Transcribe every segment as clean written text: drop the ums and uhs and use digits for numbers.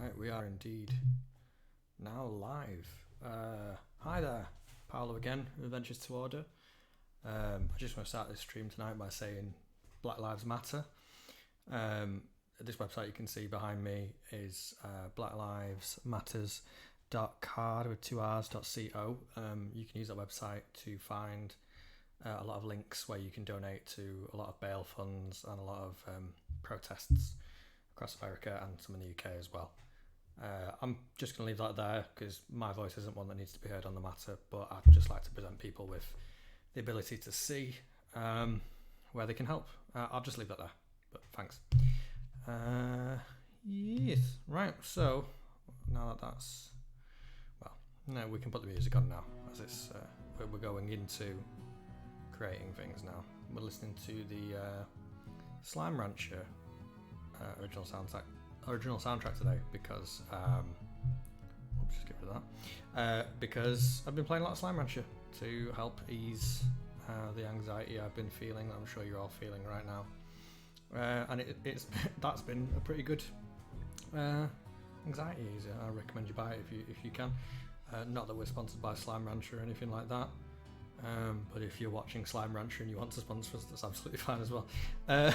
Right, we are indeed now live. Hi there, Paolo again, Adventures to Order. I just want to start this stream tonight by saying Black Lives Matter. This website you can see behind me is blacklivesmatters.card with 2r's.co. You can use that website to find a lot of links where you can donate to a lot of bail funds and a lot of protests across America and some in the UK as well. I'm just going to leave that there because my voice isn't one that needs to be heard on the matter, but I'd just like to present people with the ability to see where they can help. I'll just leave that there, but thanks. Yes, right, so now that's, well, no, we can put the music on now as it's we're going into creating things now. We're listening to the Slime Rancher original soundtrack today because oops, just get rid of that. Because I've been playing a lot of Slime Rancher to help ease the anxiety I've been feeling. I'm sure you're all feeling right now, and that's been a pretty good anxiety easer. I recommend you buy it if you can. Not that we're sponsored by Slime Rancher or anything like that. But if you're watching Slime Rancher and you want to sponsor us, that's absolutely fine as well. I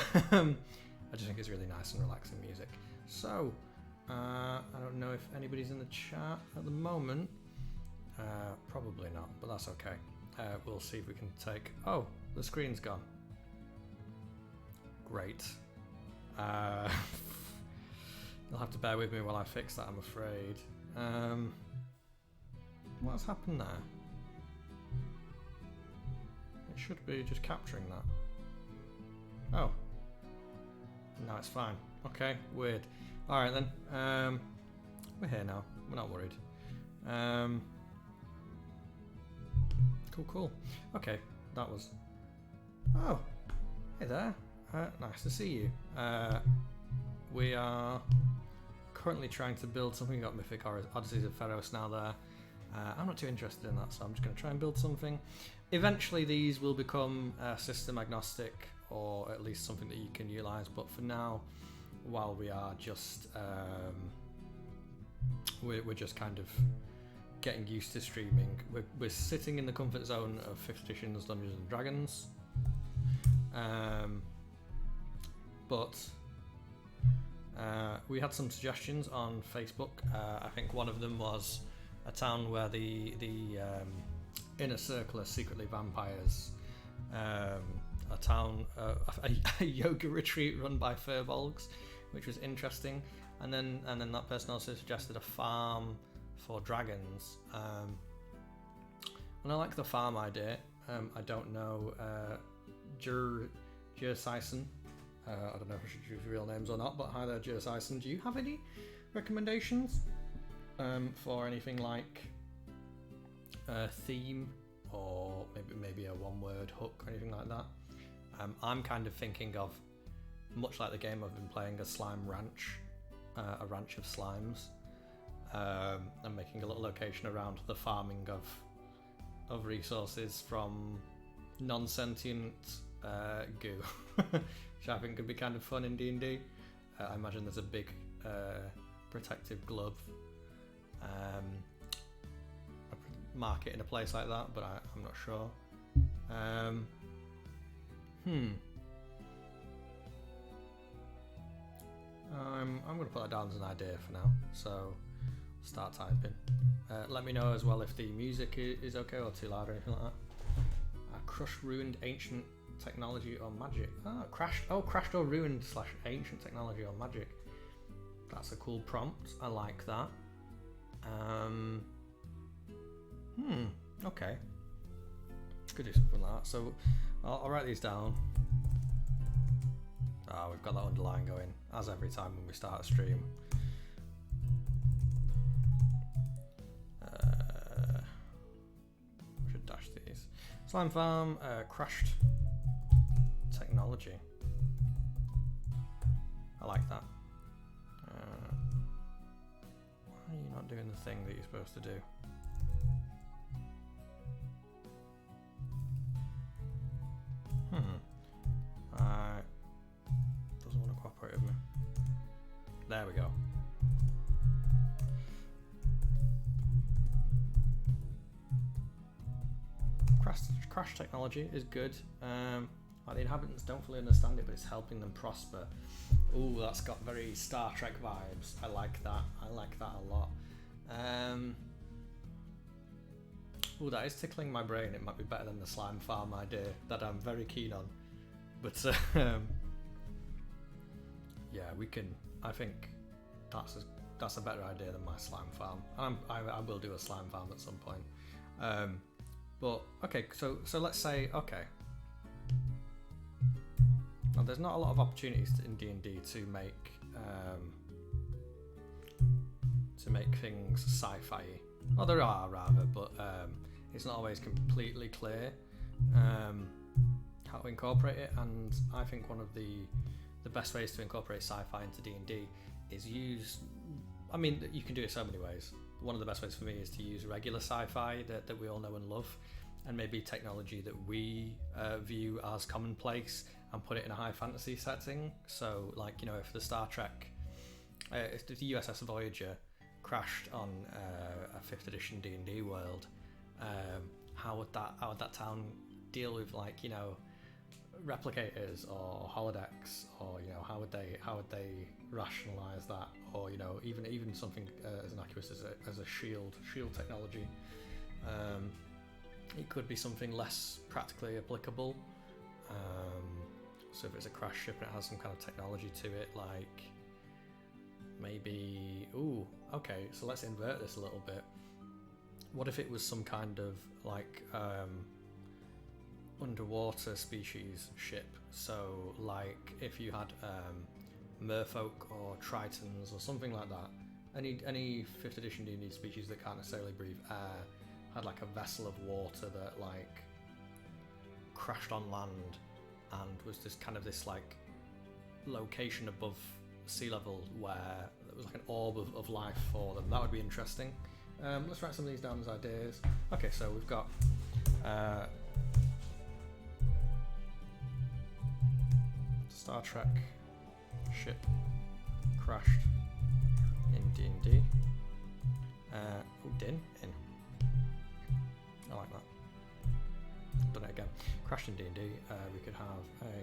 just think it's really nice and relaxing music. So, I don't know if anybody's in the chat at the moment. Probably not, but that's okay. We'll see if we can take... Oh, the screen's gone. Great. You'll have to bear with me while I fix that, I'm afraid. What's happened there? It should be just capturing that. Oh. No, it's fine. Okay, weird. Alright then. We're here now. We're not worried. Cool. Okay, that was... Oh, hey there. Nice to see you. We are currently trying to build something. We've got Mythic Odysseys of Pharos now there. I'm not too interested in that, so I'm just going to try and build something. Eventually these will become system agnostic, or at least something that you can utilize, but for now, while we are just we're just kind of getting used to streaming, we're sitting in the comfort zone of 5th edition's Dungeons and Dragons, but we had some suggestions on Facebook. I think one of them was a town where the inner circle are secretly vampires, a town, a yoga retreat run by furbolgs, which was interesting, and then that person also suggested a farm for dragons, and I like the farm idea. I don't know Jerseisen. I don't know if I should use real names or not, but hi there, Jerseisen. Do you have any recommendations for anything like a theme, or maybe a one-word hook or anything like that? I'm kind of thinking of, much like the game I've been playing, a slime ranch, a ranch of slimes. I'm making a little location around the farming of resources from non-sentient goo, which I think could be kind of fun in D&D. I imagine there's a big protective glove market in a place like that, but I'm not sure. I'm going to put that down as an idea for now, so start typing. Let me know as well if the music is okay or too loud or anything like that. Crushed, ruined, ancient technology or magic. Crashed or ruined / ancient technology or magic. That's a cool prompt. I like that. Okay. Could do something like that. So I'll write these down. We've got that underline going, as every time when we start a stream. I should dash these. Slime farm, crashed technology. I like that. Why are you not doing the thing that you're supposed to do? Doesn't want to cooperate with me. There we go. crash technology is good. Like the inhabitants don't fully understand it, but it's helping them prosper. Ooh, that's got very Star Trek vibes. I like that. I like that a lot. Ooh, that is tickling my brain. It might be better than the slime farm idea that I'm very keen on. But yeah, we can. I think that's a better idea than my slime farm. I will do a slime farm at some point. But okay, so let's say Now, there's not a lot of opportunities in D&D to make things sci-fi. Well, there are rather, but it's not always completely clear how to incorporate it. And I think one of the best ways to incorporate sci-fi into D&D is use. I mean, you can do it so many ways. One of the best ways for me is to use regular sci-fi that we all know and love, and maybe technology that we view as commonplace, and put it in a high fantasy setting. So, like, you know, if the Star Trek, if the USS Voyager crashed on a 5th edition D&D world, how would that town deal with, like, you know, replicators or holodecks, or, you know, how would they rationalize that, or, you know, even something as innocuous as a shield technology. It could be something less practically applicable. So if it's a crash ship and it has some kind of technology to it, like maybe, okay, so let's invert this a little bit. What if it was some kind of like underwater species ship? So like if you had merfolk or tritons or something like that, any 5th edition D&D species that can't necessarily breathe air had like a vessel of water that like crashed on land and was this kind of this like location above sea level where it was like an orb of life for them. That would be interesting. Let's write some of these down as ideas. Okay, so we've got Star Trek ship crashed in D&D. In. I like that. Done it again. Crashed in D&D. We could have a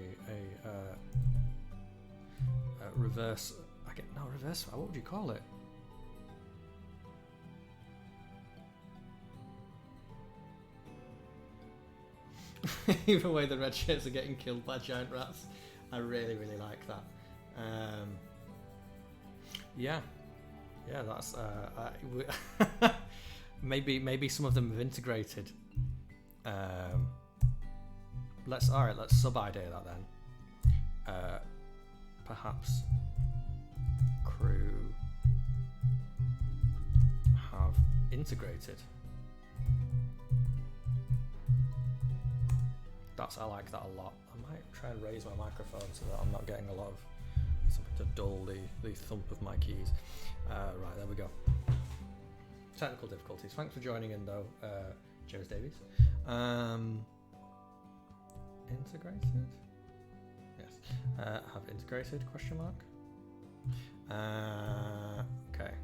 reverse. Reverse. What would you call it? Either way, the red shirts are getting killed by giant rats. I really, really like that. Yeah, that's maybe some of them have integrated. Let's sub-idea that then. Perhaps crew have integrated. I like that a lot. I might try and raise my microphone so that I'm not getting a lot of something to dull the thump of my keys. Right, there we go. Technical difficulties. Thanks for joining in though, James Davies. Integrated? Yes. Have integrated, question mark. Okay.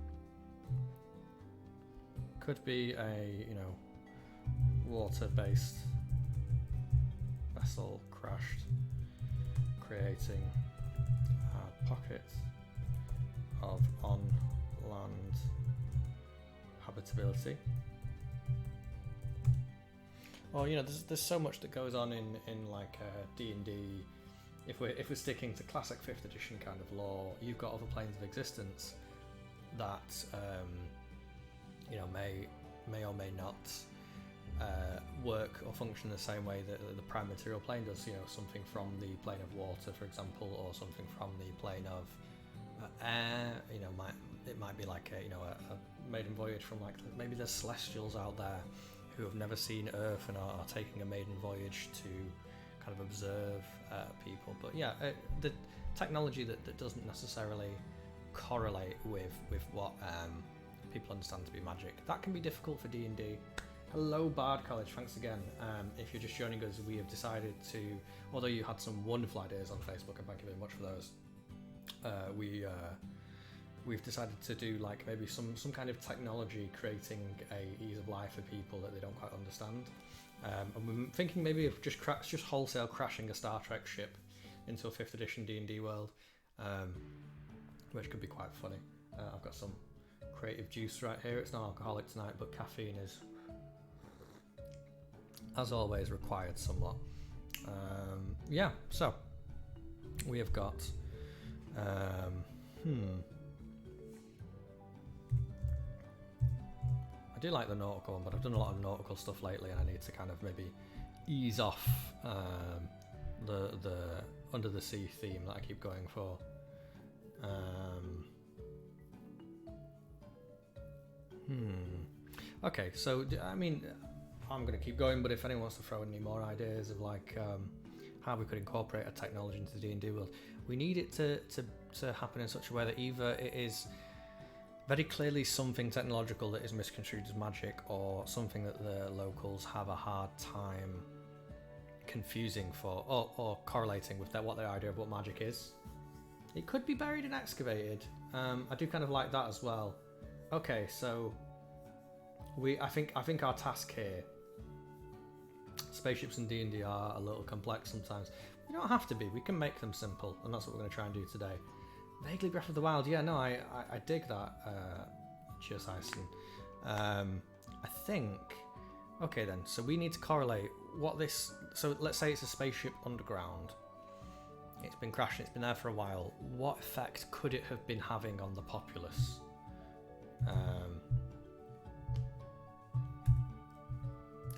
Could be a, you know, water-based vessel crashed, creating a pocket of on-land habitability. Or, you know, there's so much that goes on in like D&D. If we're sticking to classic 5th edition kind of lore, you've got other planes of existence that you know may or may not work or function the same way that the prime material plane does. You know, something from the plane of water, for example, or something from the plane of air. You know, it might be like a maiden voyage from, like, maybe there's celestials out there who have never seen Earth and are taking a maiden voyage to kind of observe people. But yeah, the technology that doesn't necessarily correlate with what people understand to be magic, that can be difficult for D&D. Hello Bard College, thanks again. If you're just joining us, we have decided to, although you had some wonderful ideas on Facebook, and thank you very much for those, we've decided to do like maybe some kind of technology creating a ease of life for people that they don't quite understand. And we're thinking maybe of just wholesale crashing a Star Trek ship into a 5th edition D&D world, which could be quite funny. I've got some creative juice right here. It's not alcoholic tonight, but caffeine is, as always, required somewhat. Yeah, so we have got I do like the nautical one, but I've done a lot of nautical stuff lately, and I need to kind of maybe ease off the under the sea theme that I keep going for. Okay, so I mean, I'm going to keep going, but if anyone wants to throw in any more ideas of like how we could incorporate a technology into the D&D world, we need it to happen in such a way that either it is very clearly something technological that is misconstrued as magic, or something that the locals have a hard time confusing for, or correlating with what their idea of what magic is. It could be buried and excavated. I do kind of like that as well. Okay, so I think our task here, spaceships in D&D are a little complex sometimes. You don't have to be. We can make them simple, and that's what we're going to try and do today. Vaguely Breath of the Wild. Yeah, no, I dig that, Geosyson. I think... Okay then, so we need to correlate what this... So let's say it's a spaceship underground. It's been crashing, it's been there for a while. What effect could it have been having on the populace?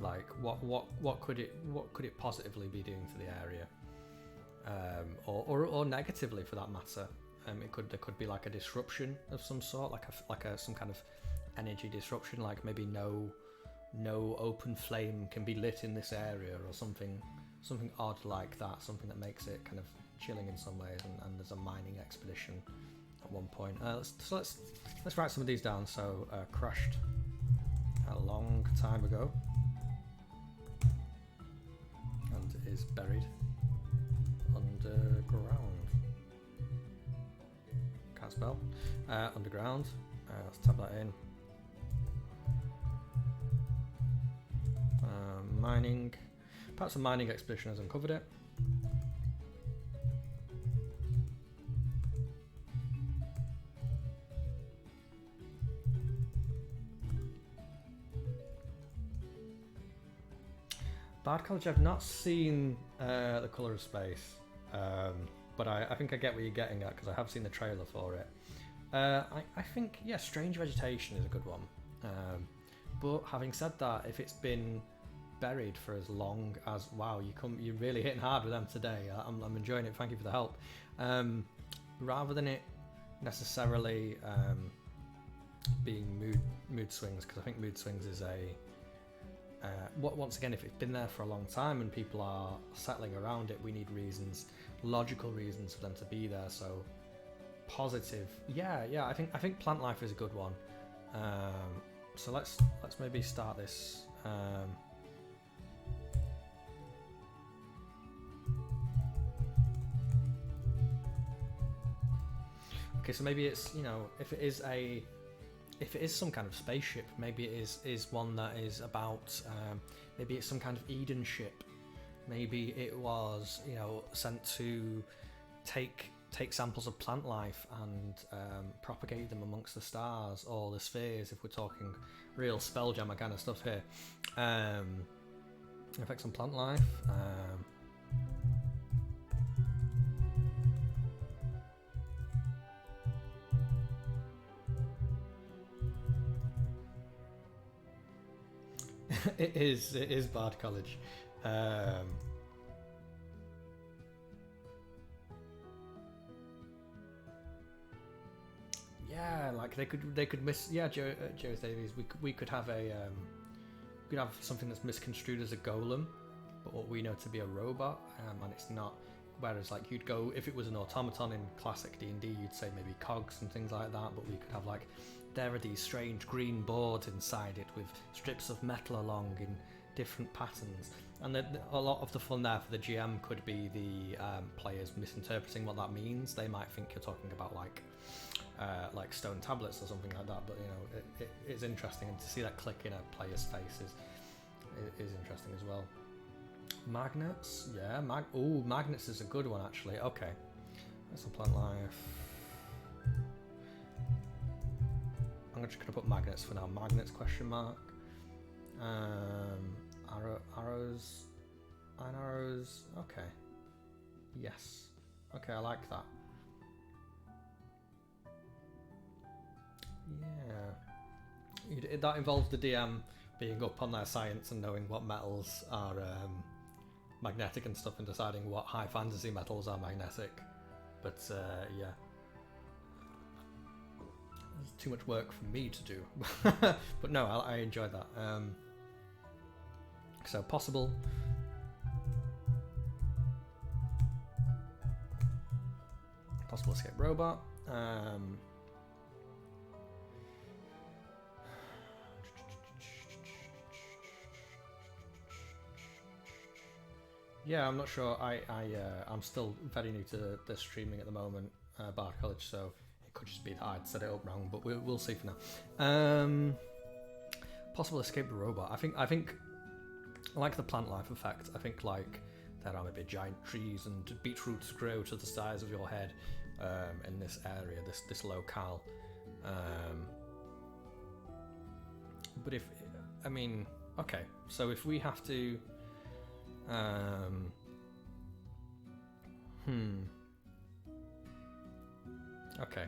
Like, what could it positively be doing to the area? Or negatively for that matter. There could be like a disruption of some sort, like some kind of energy disruption, like maybe no open flame can be lit in this area, or something odd like that, something that makes it kind of chilling in some ways. And there's a mining expedition at one point. Let's write some of these down. So crashed a long time ago and is buried underground. Can't spell. Underground. Let's type that in. Mining. Perhaps a mining expedition has uncovered it. Bard College, I've not seen The Colour of Space, but I think I get what you're getting at, because I have seen the trailer for it. I think, yeah, Strange Vegetation is a good one. But having said that, if it's been buried for as long as... Wow, you're really hitting hard with them today. I'm enjoying it. Thank you for the help. Rather than it necessarily being mood swings, because I think mood swings is a... once again, if it's been there for a long time and people are settling around it, we need reasons, logical reasons for them to be there. So positive, yeah. I think plant life is a good one. So let's maybe start this. Okay, so maybe it's, if it is some kind of spaceship, maybe it is one that is about, maybe it's some kind of Eden ship. Maybe it was, sent to take samples of plant life and propagate them amongst the stars or the spheres, if we're talking real Spelljammer kind of stuff here. Effects on plant life. It is Bard College. Yeah, like they could miss. Yeah, Joe Davies. We could have something that's misconstrued as a golem, but what we know to be a robot, and it's not. Whereas, like, you'd go, if it was an automaton in classic D&D, you'd say maybe cogs and things like that. But we could have, like, there are these strange green boards inside it with strips of metal along in different patterns, and a lot of the fun there for the GM could be the players misinterpreting what that means. They might think you're talking about like stone tablets or something like that, but it's interesting, and to see that click in a player's face is interesting as well. Magnets, yeah. Magnets is a good one actually. Okay, that's some plant life. I'm just gonna put magnets for now. Magnets question mark. Arrows, iron arrows. Okay. Yes. Okay, I like that. Yeah. That involves the DM being up on their science and knowing what metals are magnetic and stuff, and deciding what high fantasy metals are magnetic. But yeah. There's too much work for me to do. But no, I enjoyed that. So possible. Possible escape robot. Yeah, I'm not sure. I'm still very new to the streaming at the moment, Bard College, so it could just be that I'd set it up wrong, but we'll see for now. Possible escape robot. I think like the plant life effect. I think like there are maybe giant trees and beetroots grow to the size of your head in this area, this locale. But okay. So if we have to. Okay.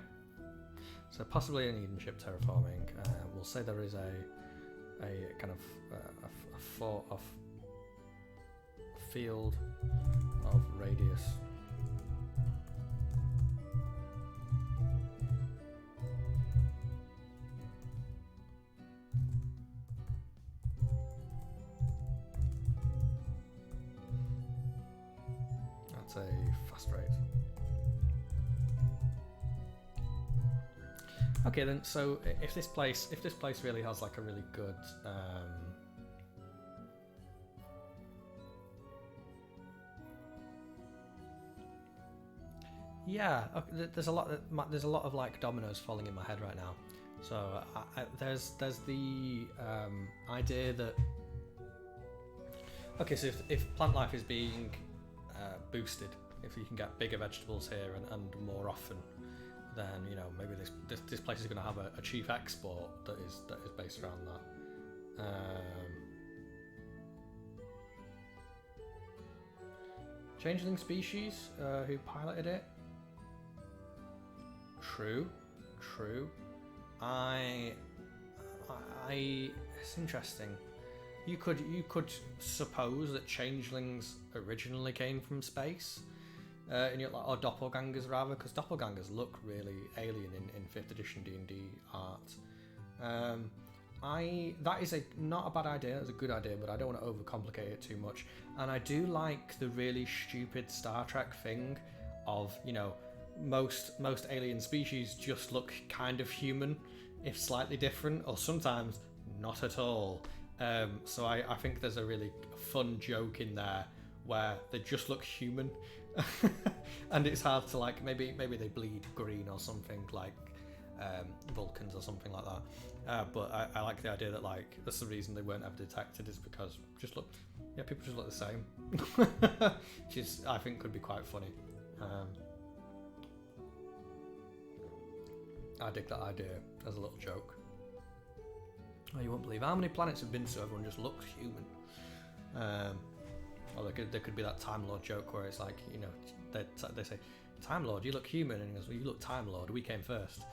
So possibly an Eden ship terraforming. We'll say there is a kind of a field of radius. That's a fast rate. Okay then, so if this place really has like a really good yeah, okay, there's a lot of like dominoes falling in my head right now. So there's the idea that okay, so if plant life is being boosted, if you can get bigger vegetables here and more often, then you know maybe this place is going to have a chief export that is based around that. Changeling species who piloted it. True. It's interesting. You could suppose that changelings originally came from space, or doppelgangers rather, because doppelgangers look really alien in 5th edition D&D art. That is not a bad idea. It's a good idea, but I don't want to overcomplicate it too much. And I do like the really stupid Star Trek thing of, you know, most alien species just look kind of human, if slightly different, or sometimes not at all. So I think there's a really fun joke in there where they just look human, and it's hard to like maybe they bleed green or something like Vulcans or something like that. But I like the idea that like that's the reason they weren't ever detected is because people just look the same, which is I think could be quite funny. I dig that idea as a little joke. Oh, you won't believe how many planets have been so everyone just looks human. Or there could be that Time Lord joke where it's like, you know, they say, Time Lord, you look human, and he goes, well, you look Time Lord, we came first,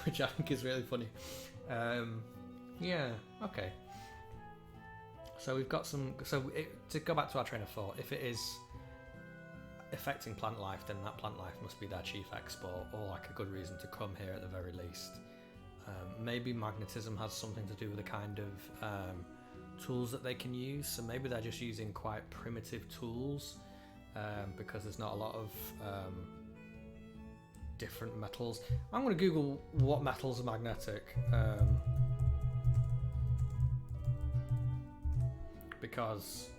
which I think is really funny. Yeah, okay. So we've got some. To go back to our train of thought, if it is affecting plant life, then that plant life must be their chief export, or like a good reason to come here at the very least. Maybe magnetism has something to do with the kind of tools that they can use. So maybe they're just using quite primitive tools because there's not a lot of different metals. I'm going to Google what metals are magnetic because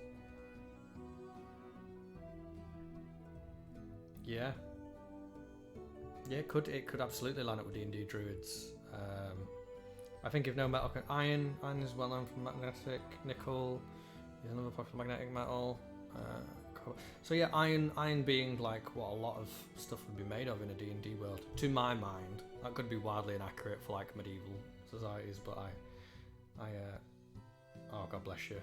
it could absolutely line up with D&D druids. I think if no metal, iron is well known for magnetic. Nickel, Is another popular magnetic metal. So yeah, iron being like what a lot of stuff would be made of in a D&D world. To my mind, that could be wildly inaccurate for like medieval societies, but oh God bless you.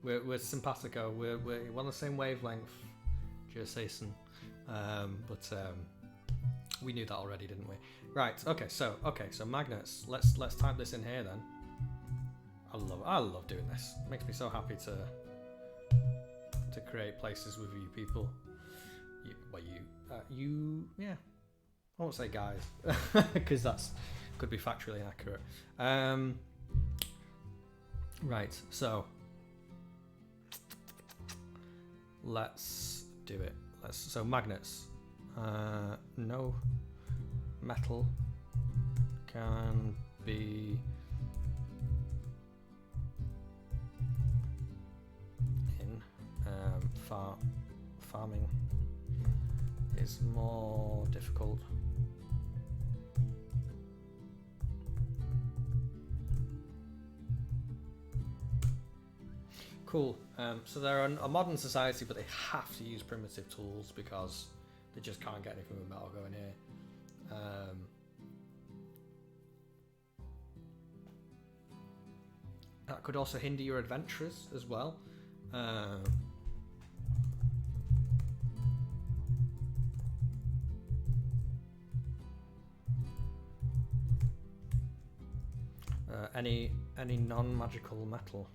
We're simpatico. We're on the same wavelength, Jason. But we knew that already, didn't we? Right. Okay. So magnets. Let's type this in here then. I love doing this. It makes me so happy to create places with you people. Yeah. I won't say guys because that's could be factually inaccurate. Right. So let's do it. So magnets. No metal can be in farming is more difficult. Cool. So they're a modern society, but they have to use primitive tools because they just can't get anything with metal going here. That could also hinder your adventures as well. Any non-magical metal.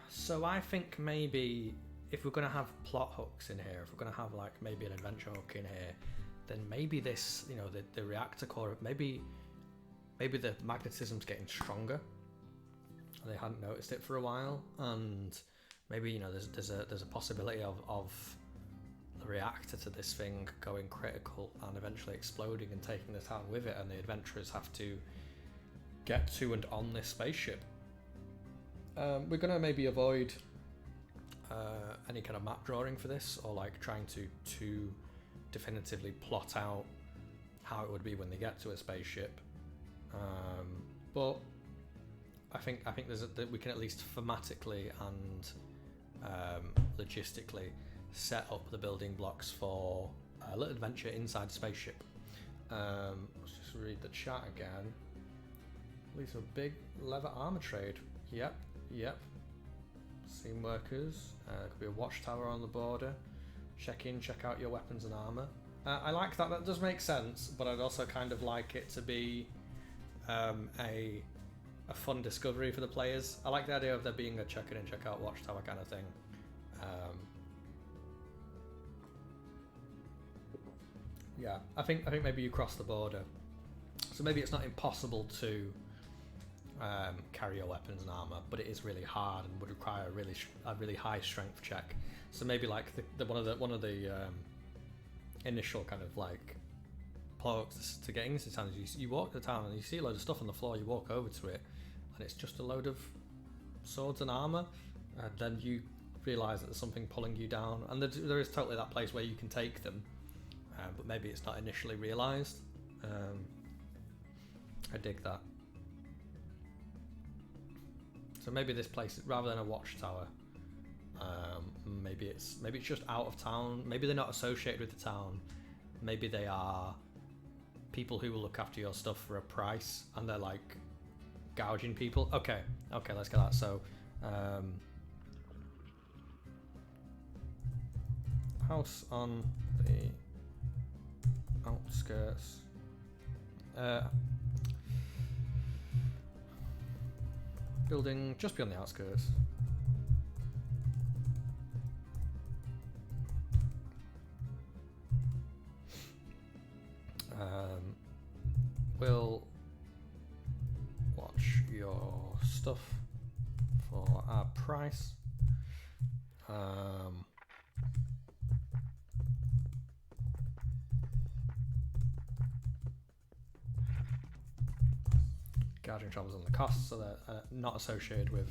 So I think maybe if we're going to have plot hooks in here, if we're going to have like maybe an adventure hook in here, then maybe this, you know, the reactor core, maybe the magnetism's getting stronger. And they hadn't noticed it for a while, and maybe, you know, there's a possibility of the reactor to this thing going critical and eventually exploding and taking the town with it, and the adventurers have to get to and on this spaceship. We're gonna maybe avoid any kind of map drawing for this, or like trying to definitively plot out how it would be when they get to a spaceship. But I think we can at least thematically and logistically set up the building blocks for a little adventure inside the spaceship. Let's just read the chat again. Leads to a big leather armor trade. Yep. Seam workers. Could be a watchtower on the border. Check in, check out your weapons and armor. I like that. That does make sense, but I'd also kind of like it to be a fun discovery for the players. I like the idea of there being a check in and check out watchtower kind of thing. Yeah, I think maybe you cross the border, so maybe it's not impossible to carry your weapons and armor, but it is really hard and would require a really high strength check. So maybe like one of the initial kind of like plugs to getting into town is you walk to the town and you see a load of stuff on the floor. You walk over to it and it's just a load of swords and armor, and then you realise that there's something pulling you down, and there is totally that place where you can take them, but maybe it's not initially realised. I dig that. So maybe this place, rather than a watchtower, maybe it's just out of town. Maybe they're not associated with the town. Maybe they are people who will look after your stuff for a price, and they're like gouging people. Okay, let's get that. So house on the outskirts. Building just beyond the outskirts. We'll watch your stuff for our price. Gouging troubles on the costs, so they're not associated with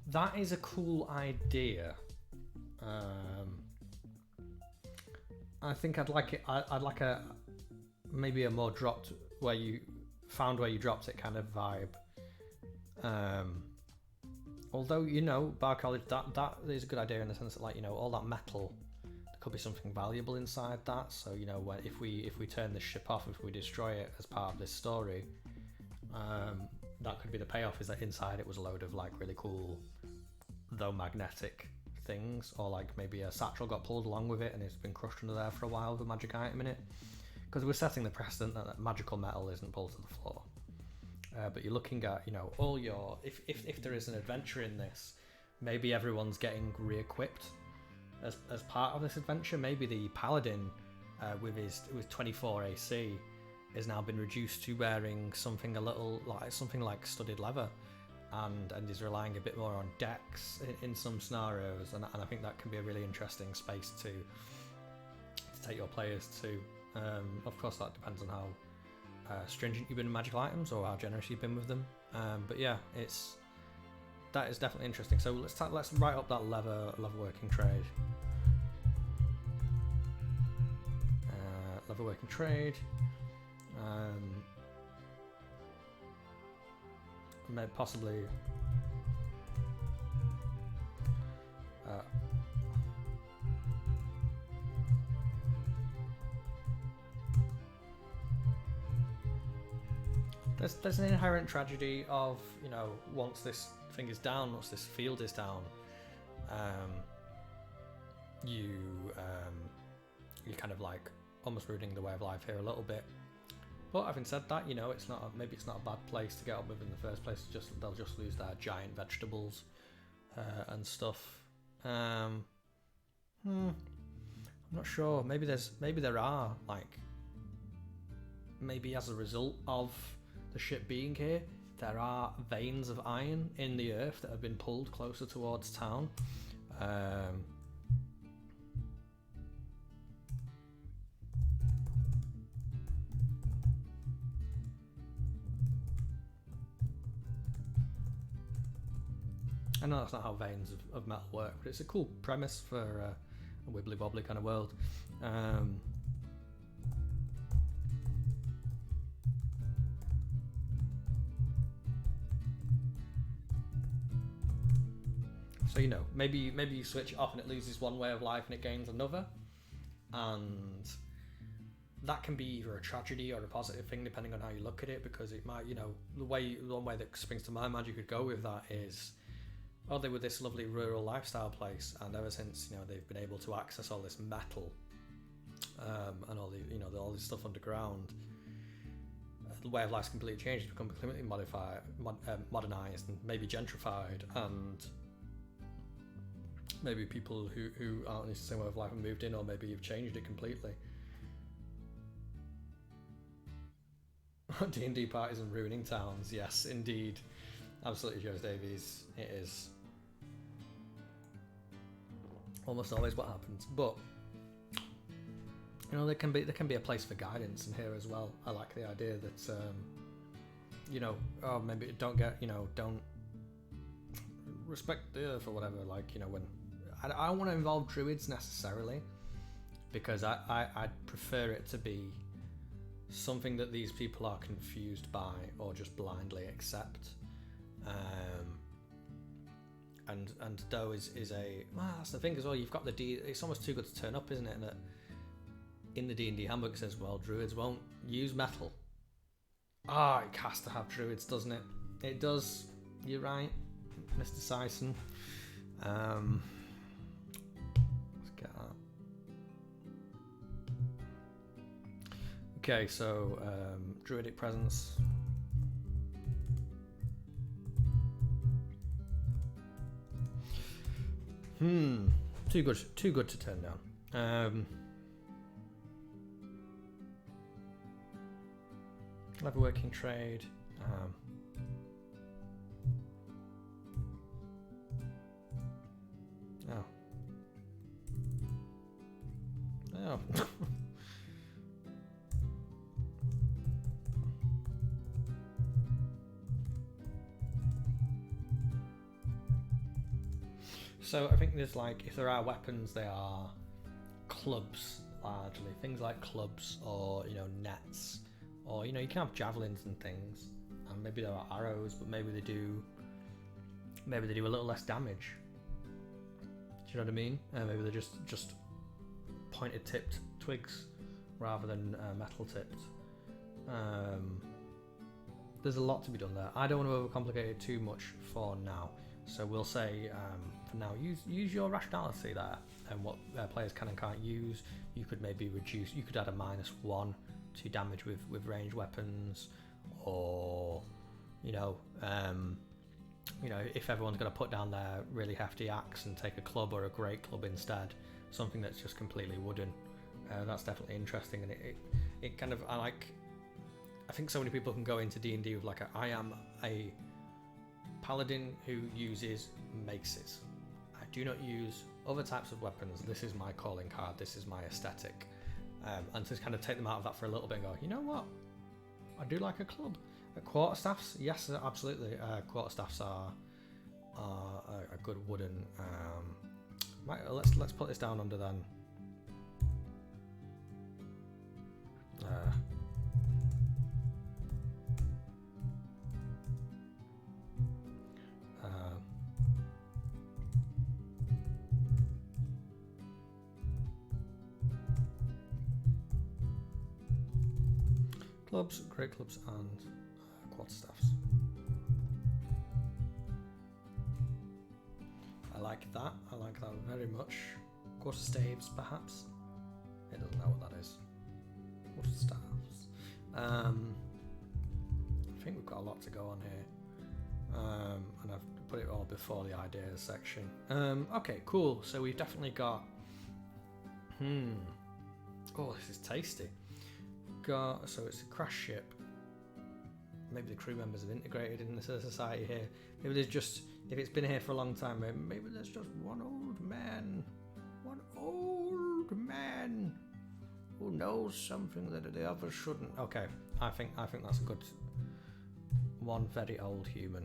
That is a cool idea. I think I'd like it. I'd like maybe a more dropped where you dropped it kind of vibe. Although Bar College, that is a good idea in the sense that all that metal, there could be something valuable inside that. So when if we turn this ship off, if we destroy it as part of this story, that could be the payoff. Is that inside it was a load of really cool, though magnetic things, or maybe a satchel got pulled along with it and it's been crushed under there for a while with a magic item in it, because we're setting the precedent that magical metal isn't pulled to the floor. But you're looking at all your if there is an adventure in this, maybe everyone's getting re-equipped as part of this adventure. Maybe the paladin with 24 AC has now been reduced to wearing something like studded leather, and is relying a bit more on dex in some scenarios, and I think that can be a really interesting space to take your players to. Of course, that depends on how stringent you've been in magical items or how generous you've been with them. But yeah, that is definitely interesting. So let's write up that leather working trade. Leather working trade. Maybe possibly there's an inherent tragedy of once this thing is down, once this field is down, you're kind of almost ruining the way of life here a little bit. But having said that, it's not a bad place to get on with in the first place. They'll just lose their giant vegetables and stuff. I'm not sure. Maybe there are maybe as a result of the ship being here, there are veins of iron in the earth that have been pulled closer towards town. I know that's not how veins of metal work, but it's a cool premise for a wibbly wobbly kind of world. So maybe you switch it off and it loses one way of life and it gains another, and that can be either a tragedy or a positive thing depending on how you look at it, because it might the one way that springs to my mind you could go with that is, they were this lovely rural lifestyle place, and ever since they've been able to access all this metal and all the all this stuff underground, the way of life's completely changed. It's become completely modernized and maybe gentrified, and maybe people who aren't in the same way of life have moved in, or maybe you've changed it completely. D&D parties and ruining towns, yes indeed, absolutely, Joe Davies, it is almost always what happens. But there can be a place for guidance in here as well. I like the idea that maybe don't respect the earth or whatever, when I don't want to involve druids necessarily, because I'd prefer it to be something that these people are confused by or just blindly accept. And Doe is that's the thing as well. You've got it's almost too good to turn up, isn't it? And that in the D&D handbook it says, well, druids won't use metal. It has to have druids, doesn't it? It does. You're right, Mr. Sison. Let's get that. Okay, so druidic presence. Too good to turn down. Leather working trade. Oh. So I think there's like, if there are weapons, they are clubs largely. Things like clubs or, nets. Or, you can have javelins and things. And maybe there are arrows, but maybe they do a little less damage. Do you know what I mean? Maybe they're just pointed tipped twigs rather than metal tipped. There's a lot to be done there. I don't want to overcomplicate it too much for now. So we'll say, for now, use your rationality there, and what players can and can't use. You could maybe reduce. You could add a -1 to damage with ranged weapons, or if everyone's going to put down their really hefty axe and take a club or a great club instead, something that's just completely wooden. That's definitely interesting, and it kind of I think so many people can go into D&D with like I am a paladin who uses maces. I do not use other types of weapons. This is my calling card. This is my aesthetic. And to kind of take them out of that for a little bit and go, you know what? I do like a club. Quarterstaffs, yes, absolutely. Quarterstaffs are a good wooden. Let's put this down under then. Clubs, great clubs, and quarterstaffs. I like that. I like that very much. Quarterstaves, perhaps. It doesn't know what that is. Quarterstaffs. I think we've got a lot to go on here, and I've put it all before the ideas section. Okay, cool. So we've definitely got. Oh, this is tasty. So it's a crash ship. Maybe the crew members have integrated into the society here. Maybe there's just, if it's been here for a long time, maybe there's just one old man who knows something that the others shouldn't. Okay, I think that's a good one. Very old human.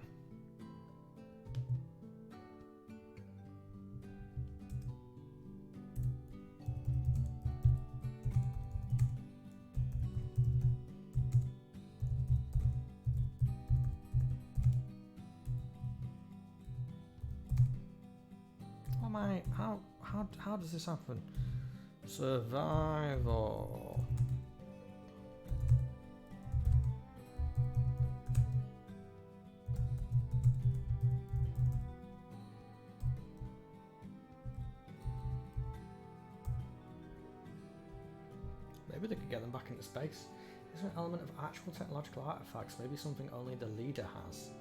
How does this happen? Survival. Maybe they could get them back into space. Is there an element of actual technological artifacts? Maybe something only the leader has.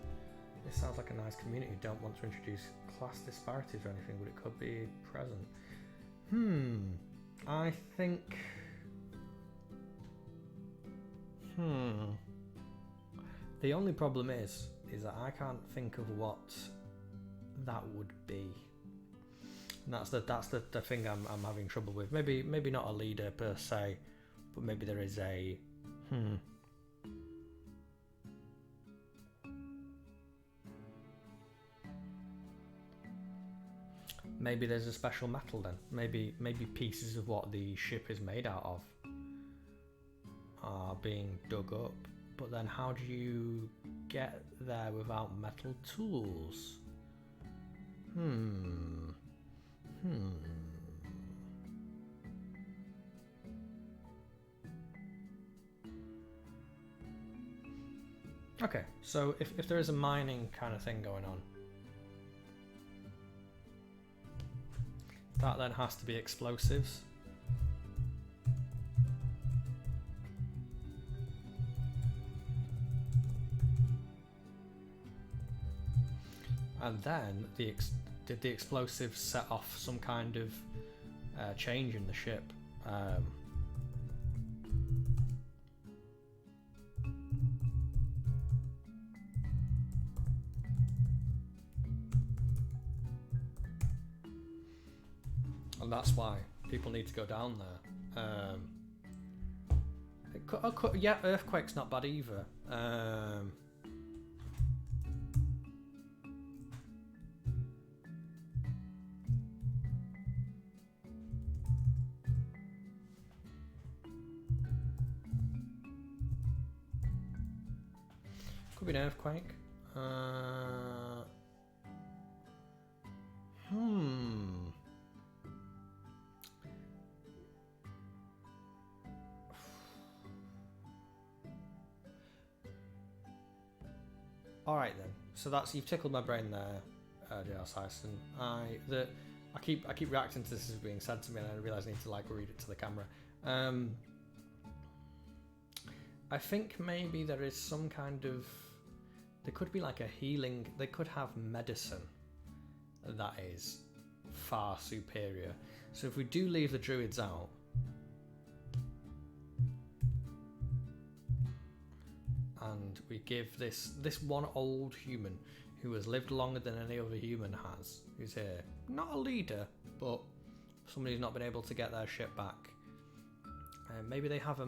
This sounds like a nice community. Don't want to introduce class disparities or anything, but it could be present. I think. The only problem is that I can't think of what that would be. And that's the thing I'm having trouble with. Maybe not a leader per se, but maybe there is a. Maybe there's a special metal then. Maybe pieces of what the ship is made out of are being dug up. But then how do you get there without metal tools? Okay, so if there is a mining kind of thing going on, that then has to be explosives. And then did the explosives set off some kind of change in the ship? And that's why people need to go down there. Yeah, earthquake's not bad either. Could be an earthquake. All right then. So that's, you've tickled my brain there, J.R. Syson. I keep reacting to this as being said to me, and I realise I need to like read it to the camera. I think maybe there is some kind of, there could be like a healing. They could have medicine that is far superior. So if we do leave the druids out, and we give this one old human who has lived longer than any other human has, who's here, not a leader, but somebody who's not been able to get their shit back. Maybe they have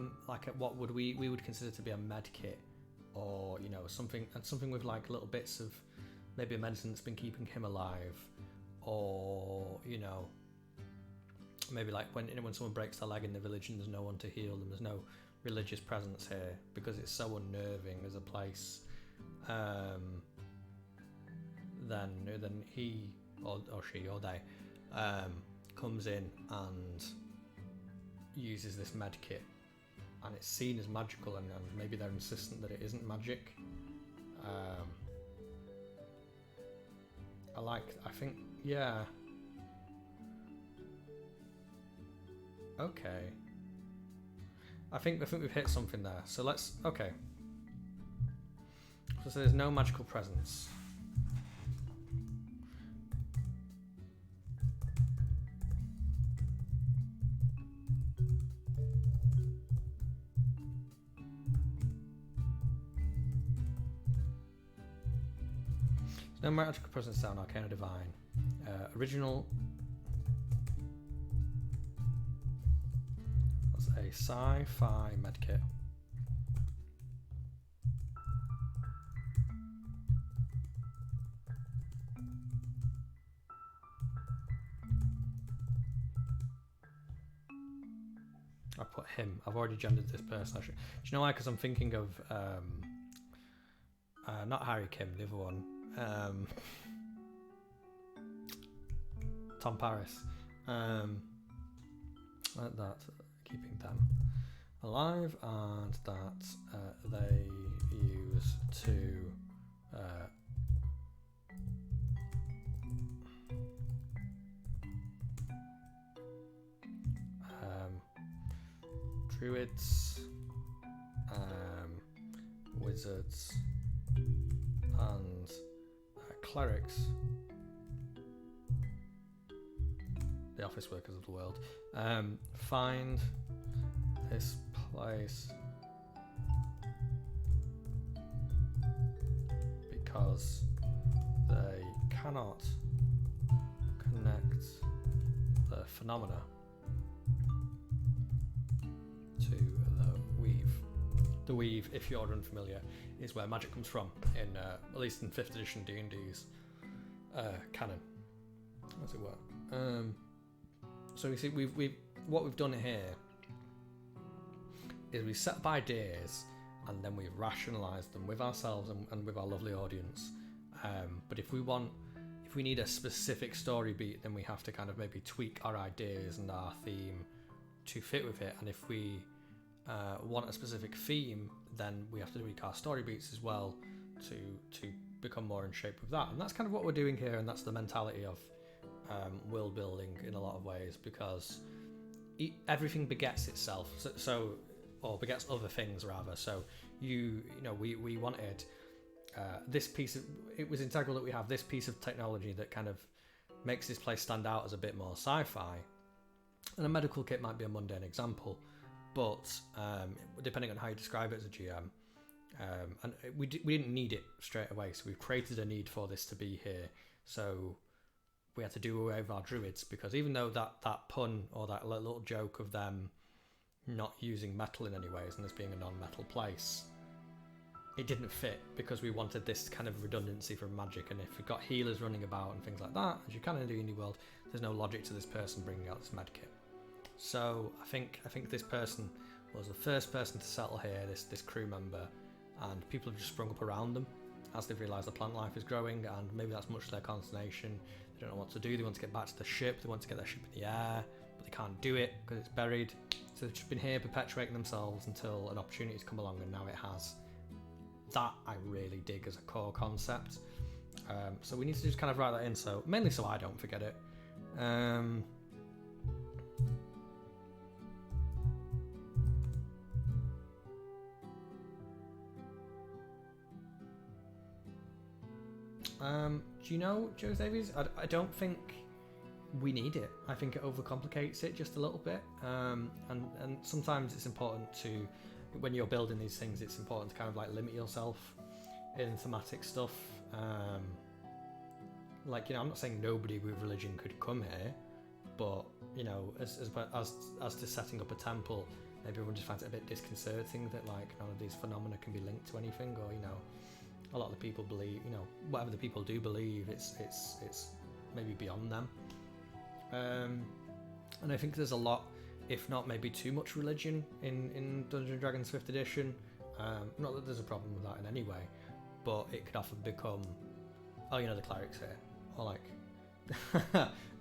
what would we would consider to be a med kit, or you know, something with like little bits of maybe a medicine that's been keeping him alive, or you know, maybe like when someone breaks their leg in the village and there's no one to heal them, there's no religious presence here because it's so unnerving as a place. Then he or she or they comes in and uses this med kit, and it's seen as magical, and maybe they're insistent that it isn't magic. Yeah. Okay. I think we've hit something there. So let's, okay. So there's no magical presence. No magical presence down Arcana Divine. Original. That's a sci-fi medkit. I put him. I've already gendered this person. Do you know why? Because I'm thinking of not Harry Kim, the other one. Tom Paris. Like that, keeping them alive, and that they use to druids, wizards, and clerics, the office workers of the world, find this place because they cannot connect the phenomena to the weave. The weave, if you're unfamiliar, is where magic comes from in at least in 5th edition D&D's canon, as it were. So we see what we've done here is we set up ideas and then we've rationalised them with ourselves and with our lovely audience. But if we need a specific story beat, then we have to kind of maybe tweak our ideas and our theme to fit with it. And if we want a specific theme, then we have to tweak our story beats as well to become more in shape with that. And that's kind of what we're doing here, and that's the mentality of world building in a lot of ways, because everything begets itself, or begets other things rather. So we wanted this piece of, it was integral that we have this piece of technology that kind of makes this place stand out as a bit more sci-fi. And a medical kit might be a mundane example, but depending on how you describe it as a GM, and we didn't need it straight away, so we've created a need for this to be here. So we had to do away with our druids, because even though that pun or that little joke of them not using metal in any ways and this being a non-metal place, it didn't fit, because we wanted this kind of redundancy from magic. And if we've got healers running about and things like that, as you kind of do in New World, there's no logic to this person bringing out this medkit. So I think this person was the first person to settle here, this crew member, and people have just sprung up around them as they've realised the plant life is growing, and maybe that's much to their consternation. They don't know what to do. They want to get back to the ship. They want to get their ship in the air, but they can't do it because it's buried. So they've just been here perpetuating themselves until an opportunity's come along, and now it has. That I really dig as a core concept. So we need to just kind of write that in, so mainly so I don't forget it. Do you know, Joe Davies? I don't think we need it. I think it overcomplicates it just a little bit. And sometimes it's important to, when you're building these things, it's important to kind of like limit yourself in thematic stuff. Like, you know, I'm not saying nobody with religion could come here, but, you know, as to setting up a temple, maybe everyone just finds it a bit disconcerting that, like, none of these phenomena can be linked to anything, or, you know, a lot of the people believe, you know, whatever the people do believe, it's maybe beyond them. And I think there's a lot, if not maybe too much religion in Dungeons & Dragons 5th edition. Not that there's a problem with that in any way, but it could often become, oh, you know, the clerics here, or like,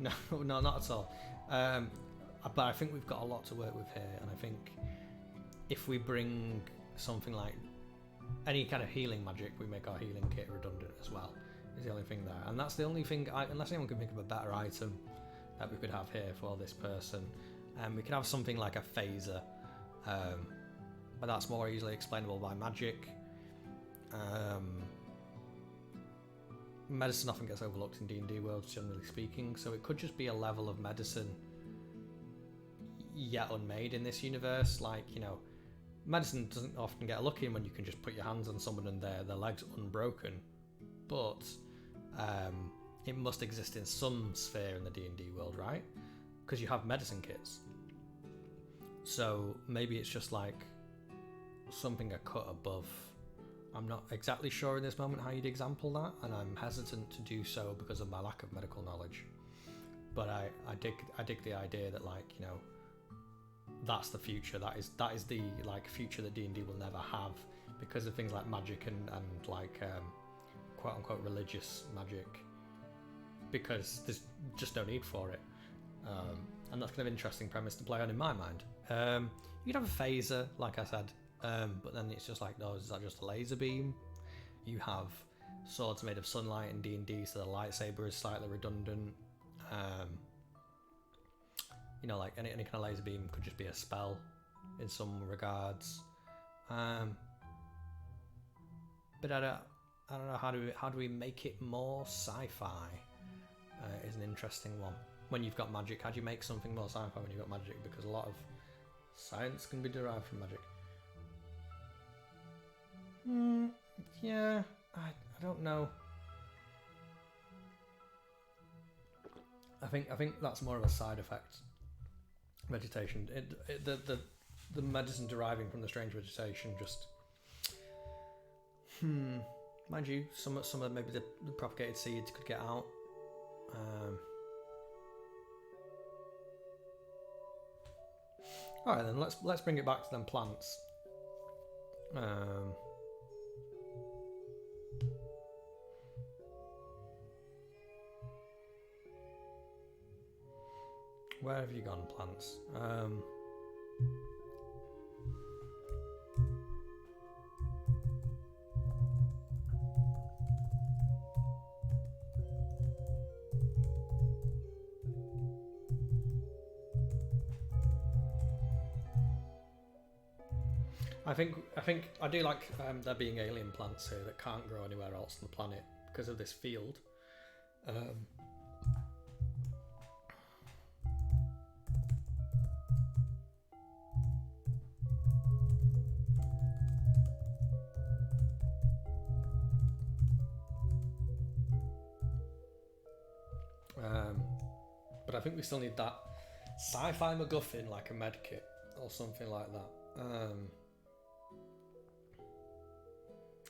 no, not at all. But I think we've got a lot to work with here, and I think if we bring something like any kind of healing magic, we make our healing kit redundant as well, is the only thing there. And that's the only thing, unless anyone can think of a better item that we could have here for this person. We could have something like a phaser, but that's more easily explainable by magic. Medicine often gets overlooked in D&D worlds, generally speaking, so it could just be a level of medicine yet unmade in this universe. Like, you know, medicine doesn't often get a look in when you can just put your hands on someone and their legs unbroken, but it must exist in some sphere in the D&D world, right? Because you have medicine kits. So maybe it's just like something a cut above. I'm not exactly sure in this moment how you'd example that, and I'm hesitant to do so because of my lack of medical knowledge. But I dig the idea that, like, you know, that's the future. That is the like future that D&D will never have because of things like magic and like quote unquote religious magic, because there's just no need for it. And that's kind of an interesting premise to play on in my mind. You could have a phaser, like I said, but then it's just like, no, is that just a laser beam? You have swords made of sunlight in D&D, so the lightsaber is slightly redundant. You know, like any kind of laser beam could just be a spell in some regards. But I don't know, how do we make it more sci-fi? Is an interesting one. When you've got magic, how do you make something more sci-fi when you've got magic? Because a lot of science can be derived from magic. Yeah, I don't know. I think that's more of a side effect. Vegetation, the medicine deriving from the strange vegetation, just mind you, some of maybe the propagated seeds could get out. All right, then let's bring it back to them plants. Where have you gone, plants? I think I do like there being alien plants here that can't grow anywhere else on the planet because of this field. But I think we still need that sci-fi MacGuffin, like a med kit or something like that.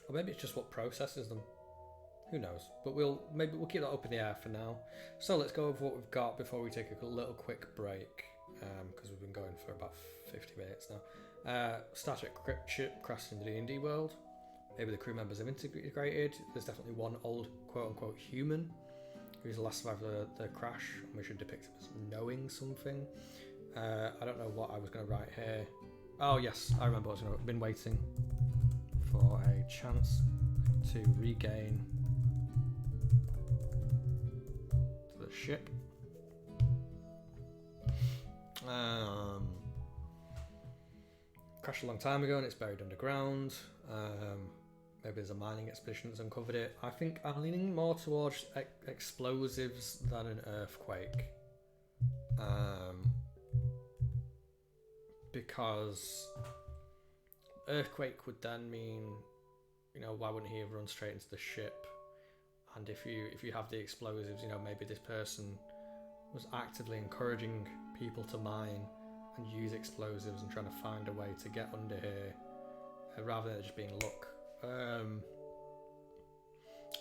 Or maybe it's just what processes them. Who knows? But we'll keep that up in the air for now. So let's go over what we've got before we take a little quick break, because we've been going for about 50 minutes now. Starship ship crashed in the D&D world. maybe the crew members have integrated. There's definitely one old quote-unquote human who's the last survivor of the crash, and we should depict him as knowing something. I don't know what I was going to write here. Oh yes, I remember what I was going to. I've been waiting for a chance to regain the ship. Crashed a long time ago and it's buried underground. Maybe there's a mining expedition that's uncovered it. I think I'm leaning more towards explosives than an earthquake. Because earthquake would then mean, you know, why wouldn't he have run straight into the ship? And if you have the explosives, you know, maybe this person was actively encouraging people to mine and use explosives and trying to find a way to get under here, rather than it just being luck.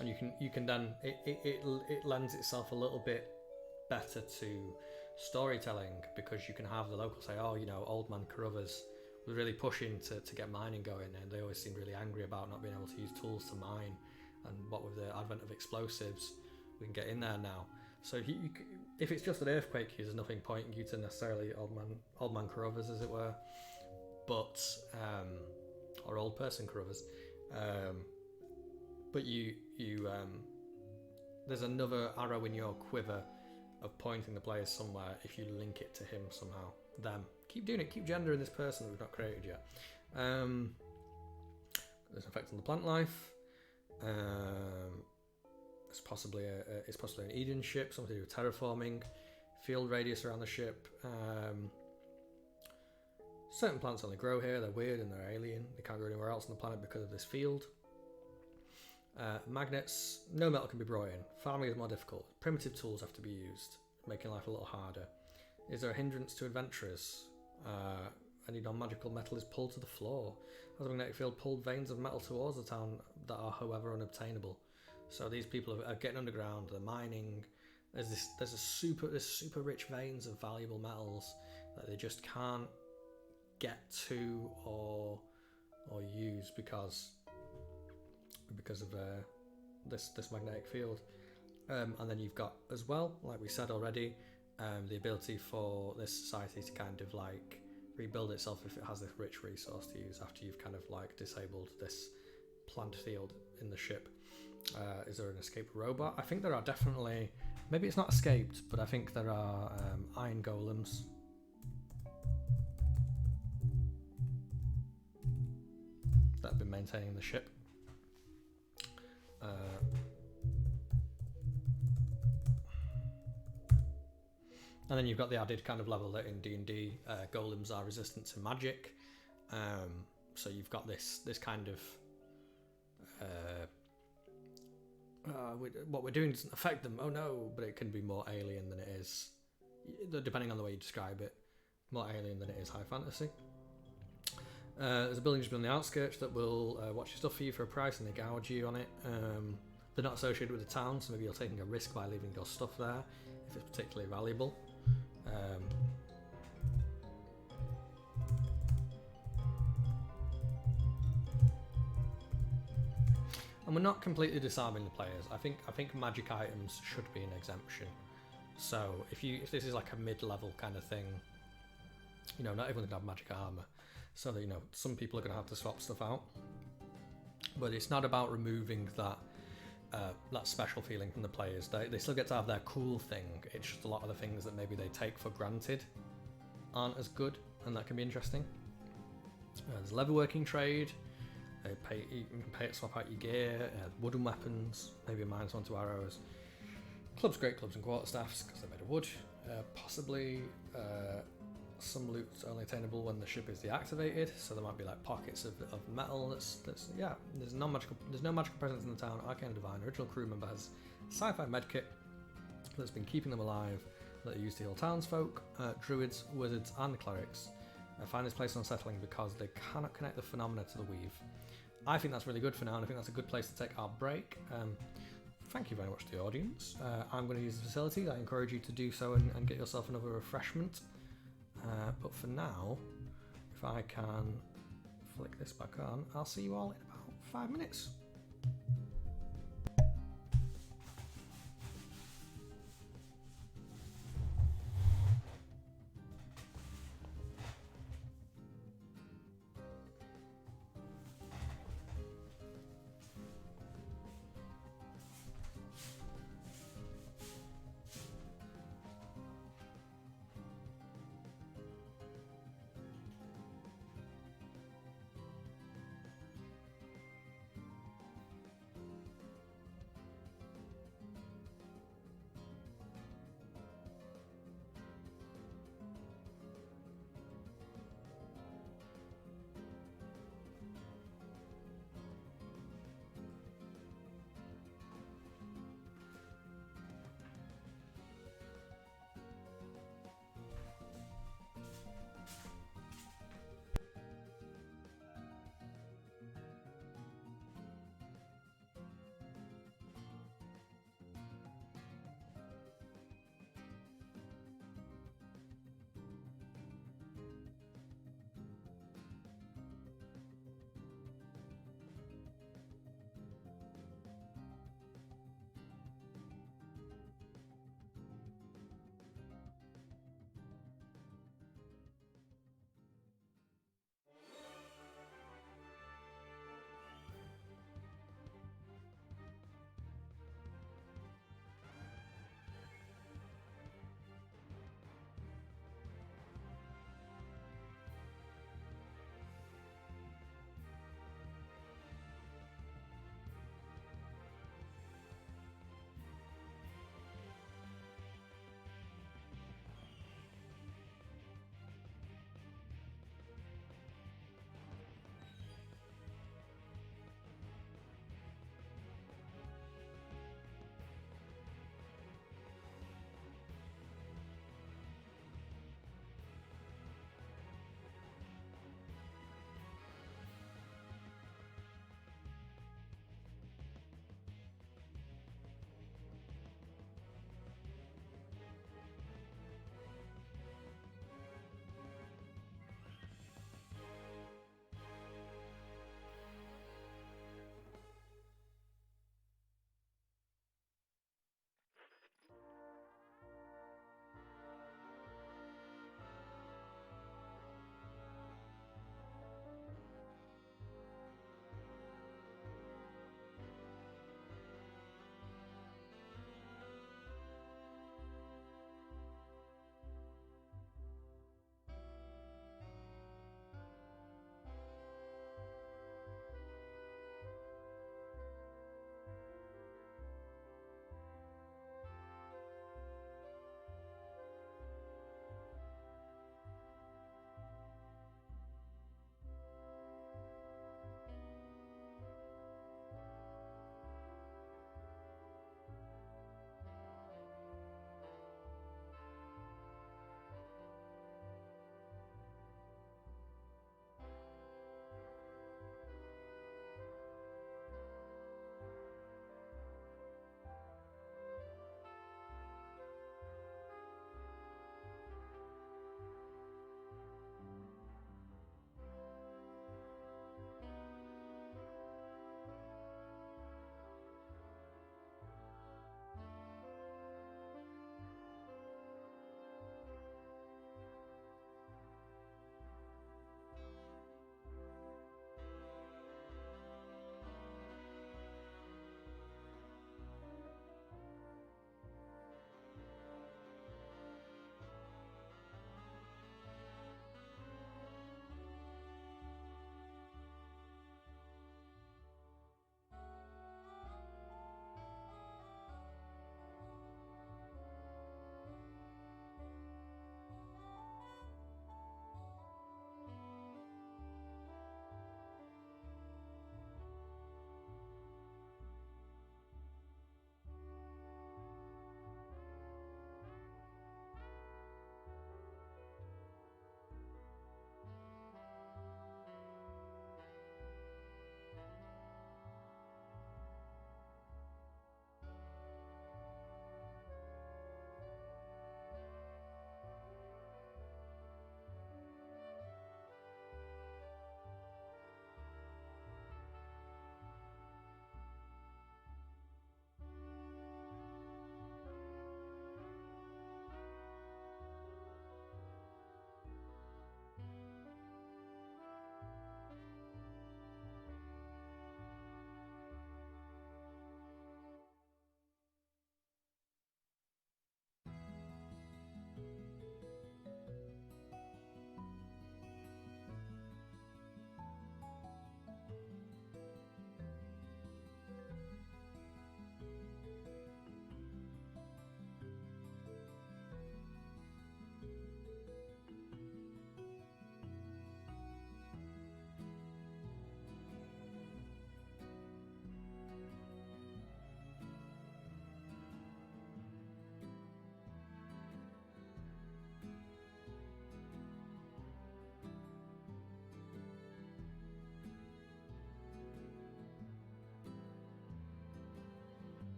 And you can then it lends itself a little bit better to storytelling, because you can have the locals say, oh, you know, Old Man Carruthers was really pushing to get mining going, and they always seemed really angry about not being able to use tools to mine, and what with the advent of explosives we can get in there now. So if it's just an earthquake, there's nothing pointing you to necessarily Old Man Carruthers, as it were, but or Old Person Carruthers, but you there's another arrow in your quiver of pointing the players somewhere if you link it to him somehow. Them. Keep doing it. Keep gendering this person that we've not created yet. There's an effect on the plant life. It's possibly an Eden ship, something to do with terraforming. Field radius around the ship. Certain plants only grow here. They're weird and they're alien. They can't grow anywhere else on the planet because of this field. Magnets. No metal can be brought in. Farming is more difficult. Primitive tools have to be used, making life a little harder. Is there a hindrance to adventurers? Any non-magical metal is pulled to the floor. Has a magnetic field pulled veins of metal towards the town that are, however, unobtainable? So these people are getting underground. They're mining. There's super rich veins of valuable metals that they just can't get to or use because of this magnetic field. And then you've got as well, like we said already, the ability for this society to kind of like rebuild itself if it has this rich resource to use after you've kind of like disabled this plant field in the ship. Is there an escaped robot? I think there are definitely, maybe it's not escaped, but I think there are iron golems that have been maintaining the ship. And then you've got the added kind of level that in D&D golems are resistant to magic, so you've got this kind of what we're doing doesn't affect them, oh no, but it can be more alien than it is, depending on the way you describe it, more alien than it is high fantasy. There's a building just on the outskirts that will watch your stuff for you for a price, and they gouge you on it. They're not associated with the town, so maybe you're taking a risk by leaving your stuff there if it's particularly valuable. And we're not completely disarming the players. I think magic items should be an exemption. So if this is like a mid-level kind of thing, you know, not everyone can have magic armor. So that, you know, some people are going to have to swap stuff out. But it's not about removing that special feeling from the players. They still get to have their cool thing. It's just a lot of the things that maybe they take for granted aren't as good, and that can be interesting. There's leatherworking trade. You can pay to swap out your gear. Wooden weapons, maybe a -1 to arrows. Clubs, great clubs and quarterstaffs because they're made of wood. Possibly some loot's only attainable when the ship is deactivated, so there might be like pockets of metal. That's yeah. There's no magical presence in the town. Arcane Divine, original crew member, has sci-fi medkit that's been keeping them alive, that are used to heal townsfolk. Druids, wizards, and clerics find this place unsettling because they cannot connect the phenomena to the weave. I think that's really good for now, and I think that's a good place to take our break. Thank you very much to the audience. I'm going to use the facility. I encourage you to do so and get yourself another refreshment. But for now, if I can flick this back on, I'll see you all in about 5 minutes.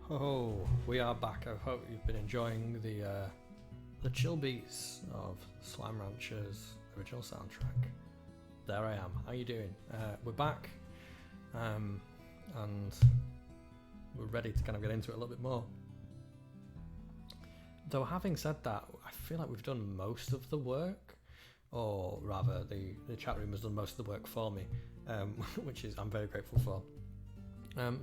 Oh, we are back. I hope you've been enjoying the chill beats of Slime Rancher's original soundtrack. There I am. How you doing? We're back, and we're ready to kind of get into it a little bit more. Though having said that, I feel like we've done most of the work, or rather, the chat room has done most of the work for me, which is I'm very grateful for.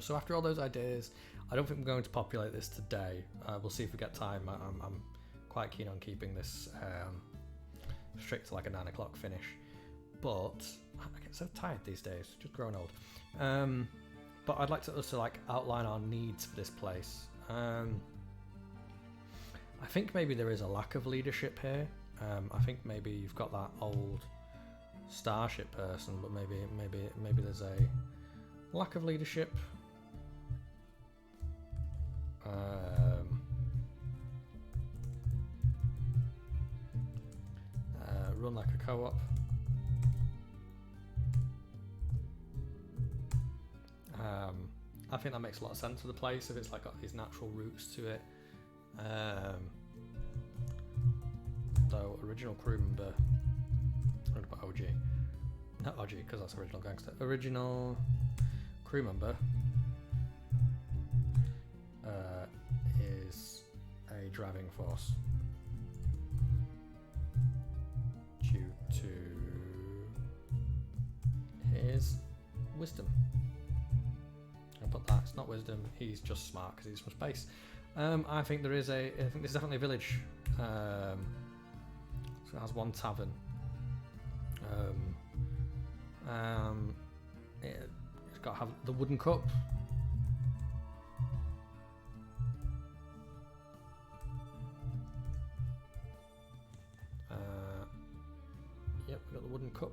So after all those ideas, I don't think we're going to populate this today. We'll see if we get time. I'm quite keen on keeping this strict to like a 9 o'clock finish. But I get so tired these days, just growing old. But I'd like to also like outline our needs for this place. I think maybe there is a lack of leadership here. I think maybe you've got that old starship person, but maybe there's a lack of leadership. Run like a co-op. I think that makes a lot of sense for the place if it's like got these natural roots to it. Though original crew member, I'm gonna put OG, not OG because that's original gangster. Original crew member is a driving force due to his wisdom. I'll put that. It's not wisdom. He's just smart because he's from space. I think there is I think there's definitely a village. So it has one tavern. It's got to have the wooden cup. Yep, we got the wooden cup.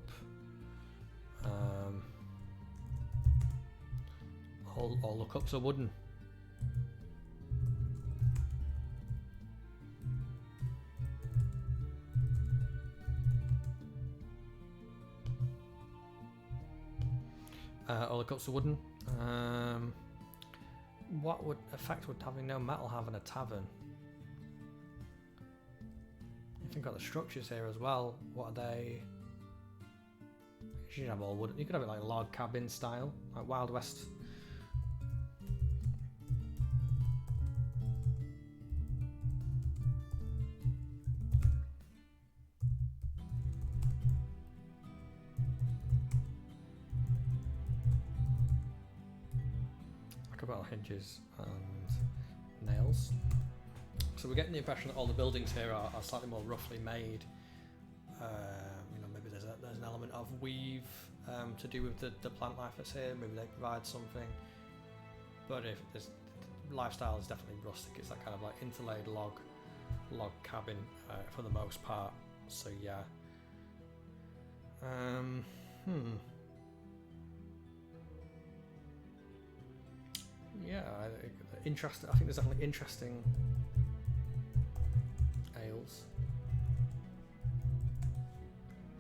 All the cups are wooden. All the cups are wooden. What effect would having no metal have in a tavern? You think about the structures here as well. What are they? You should have all wooden. You could have it like log cabin style, like Wild West. About hinges and nails. So we're getting the impression that all the buildings here are slightly more roughly made. Maybe there's an element of weave to do with the plant life that's here. Maybe they provide something. But if this lifestyle is definitely rustic, it's that kind of like interlaid log cabin for the most part. So yeah. Yeah, interesting. I think there's definitely interesting ales.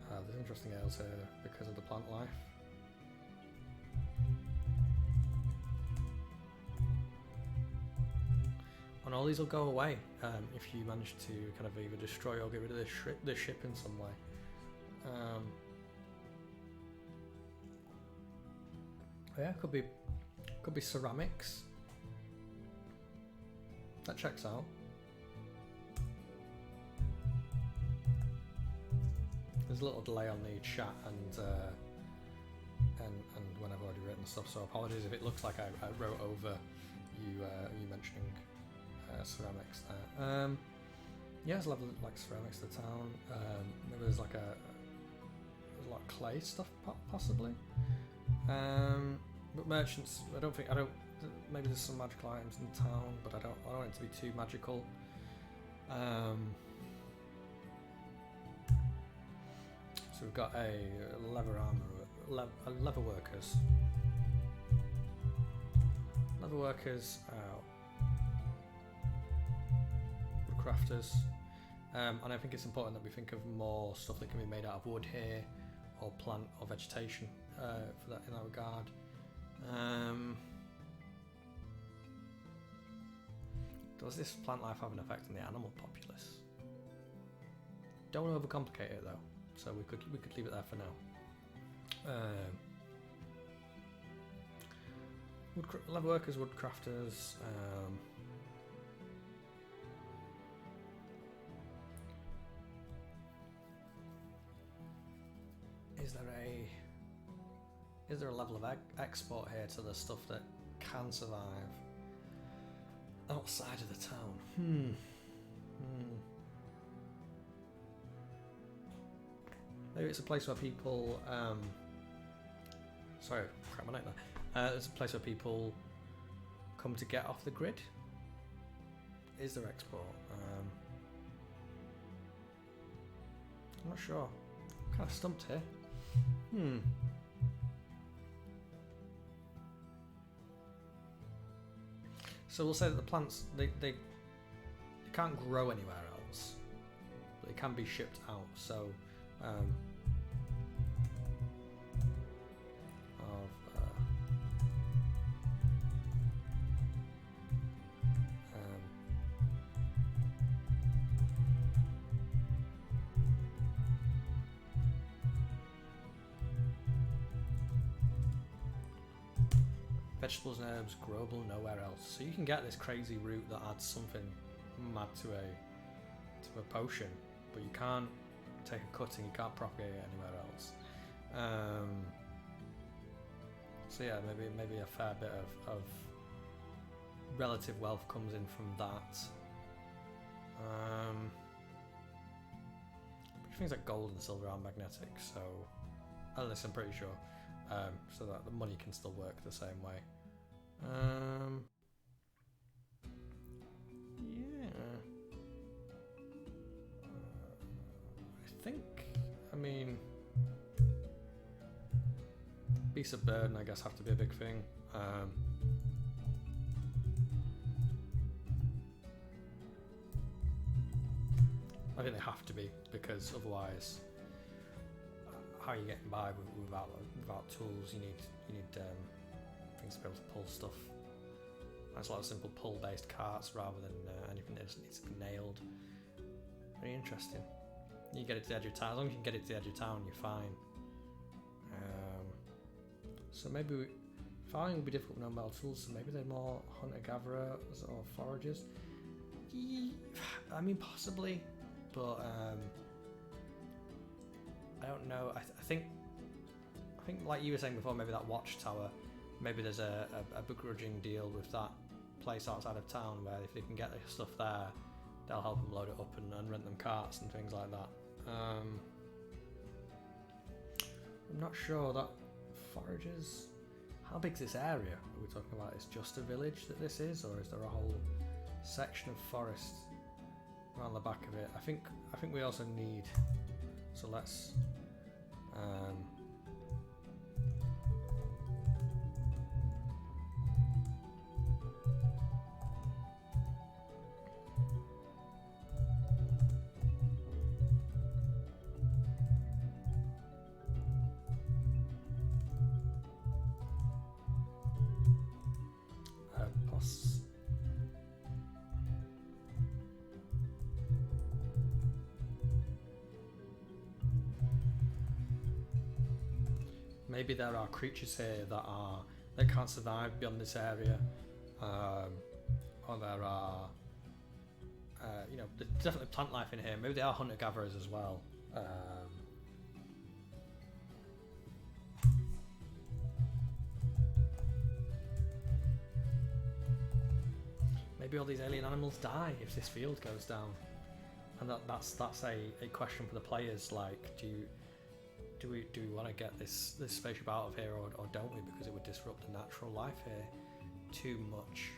There's interesting ales here because of the plant life. And all these will go away if you manage to kind of either destroy or get rid of this ship in some way. Yeah, could be ceramics. That checks out. There's a little delay on the chat and when I've already written stuff, so apologies if it looks like I wrote over you mentioning ceramics there. Yeah, there's a level like ceramics to the town. Maybe there's like there's a lot of clay stuff possibly. But merchants, maybe there's some magical items in town, but I don't want it to be too magical. So we've got a leather armor, leather workers. Leather workers, woodcrafters. And I think it's important that we think of more stuff that can be made out of wood here, or plant or vegetation in that regard. Does this plant life have an effect on the animal populace? Don't want to overcomplicate it though, so we could leave it there for now. Leather workers, wood crafters. Is there a level of export here to the stuff that can survive outside of the town? Maybe it's a place where people. Sorry, crap my neck there. It's a place where people come to get off the grid. Is there export? I'm not sure. I'm kind of stumped here. So we'll say that the plants they can't grow anywhere else, but they can be shipped out. So vegetables and herbs growable nowhere else. So you can get this crazy root that adds something mad to a potion, but you can't take a cutting, you can't propagate it anywhere else. So yeah, maybe a fair bit of relative wealth comes in from that. Things like gold and silver are magnetic, so at least I'm pretty sure. So that the money can still work the same way. I mean, beasts of burden, I guess, have to be a big thing. I think they have to be, because otherwise, how are you getting by without tools? You need things to be able to pull stuff. There's a lot of simple pull-based carts rather than anything that just needs to be nailed. Very interesting. You get it to the edge of town. As long as you can get it to the edge of town, you're fine. So maybe farming will be difficult with no metal tools. So maybe they're more hunter-gatherers or foragers. I mean, possibly, but I don't know. I think like you were saying before, maybe that watchtower. Maybe there's a begrudging deal with that place outside of town where if they can get their stuff there, they'll help them load it up and rent them carts and things like that. I'm not sure that foragers. How big's this area are we talking about? Is just a village that this is, or is there a whole section of forest around the back of it? I think we also need. So let's. Maybe there are creatures here that can't survive beyond this area, or there are, there's definitely plant life in here. Maybe they are hunter-gatherers as well. Maybe all these alien animals die if this field goes down, and that's a question for the players. Like, do we want to get this spaceship out of here, or don't we, because it would disrupt the natural life here too much?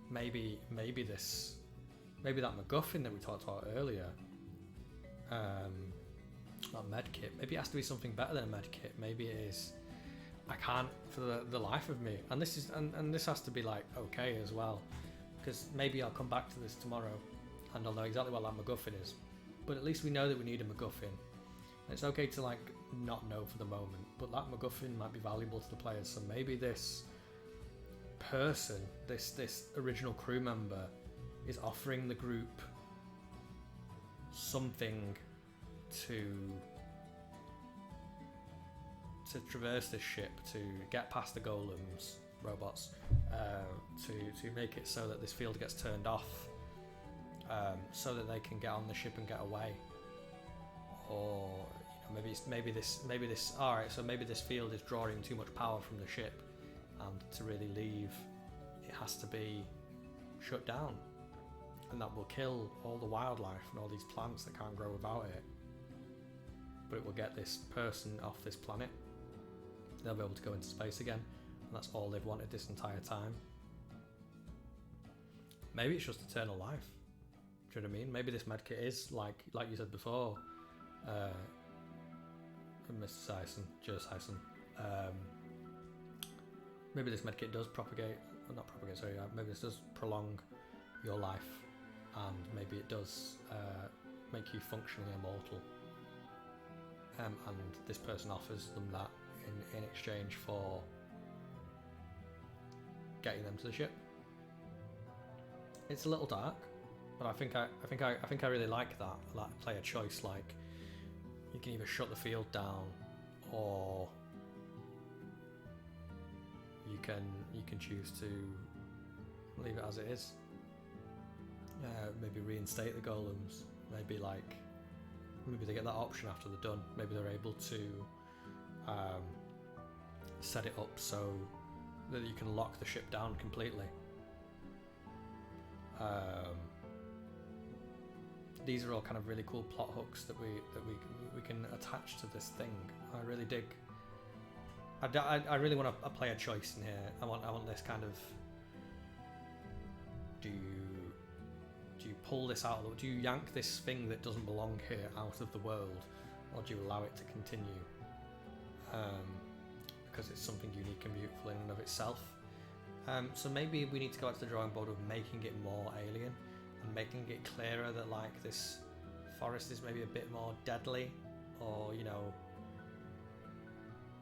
Maybe that MacGuffin that we talked about earlier, that medkit, maybe it has to be something better than a medkit. Maybe it is. I can't for the life of me, and this has to be like okay as well, because maybe I'll come back to this tomorrow and I'll know exactly what that MacGuffin is, but at least we know that we need a MacGuffin. It's okay to like not know for the moment, but that MacGuffin might be valuable to the players. So maybe this person, this original crew member, is offering the group something to traverse this ship, to get past the golems, robots, to make it so that this field gets turned off, so that they can get on the ship and get away. Or maybe this. All right, so maybe this field is drawing too much power from the ship, and to really leave, it has to be shut down, and that will kill all the wildlife and all these plants that can't grow without it. But it will get this person off this planet. They'll be able to go into space again, and that's all they've wanted this entire time. Maybe it's just eternal life. Do you know what I mean? Maybe this medkit is like you said before, Mr. Sison, Joe Sison. Maybe this medkit does maybe this does prolong your life, and maybe it does make you functionally immortal. And this person offers them that in exchange for getting them to the ship. It's a little dark, but I think I really like that. Player choice, like you can either shut the field down, or you can choose to leave it as it is. Maybe reinstate the golems. Maybe they get that option after they're done. Maybe they're able to set it up so that you can lock the ship down completely. These are all kind of really cool plot hooks that we can attach to this thing. I really dig. I really want a player choice in here. I want this kind of. Do you pull this out? Do you yank this thing that doesn't belong here out of the world, or do you allow it to continue? Because it's something unique and beautiful in and of itself. So maybe we need to go back to the drawing board of making it more alien, and making it clearer that this forest is maybe a bit more deadly, or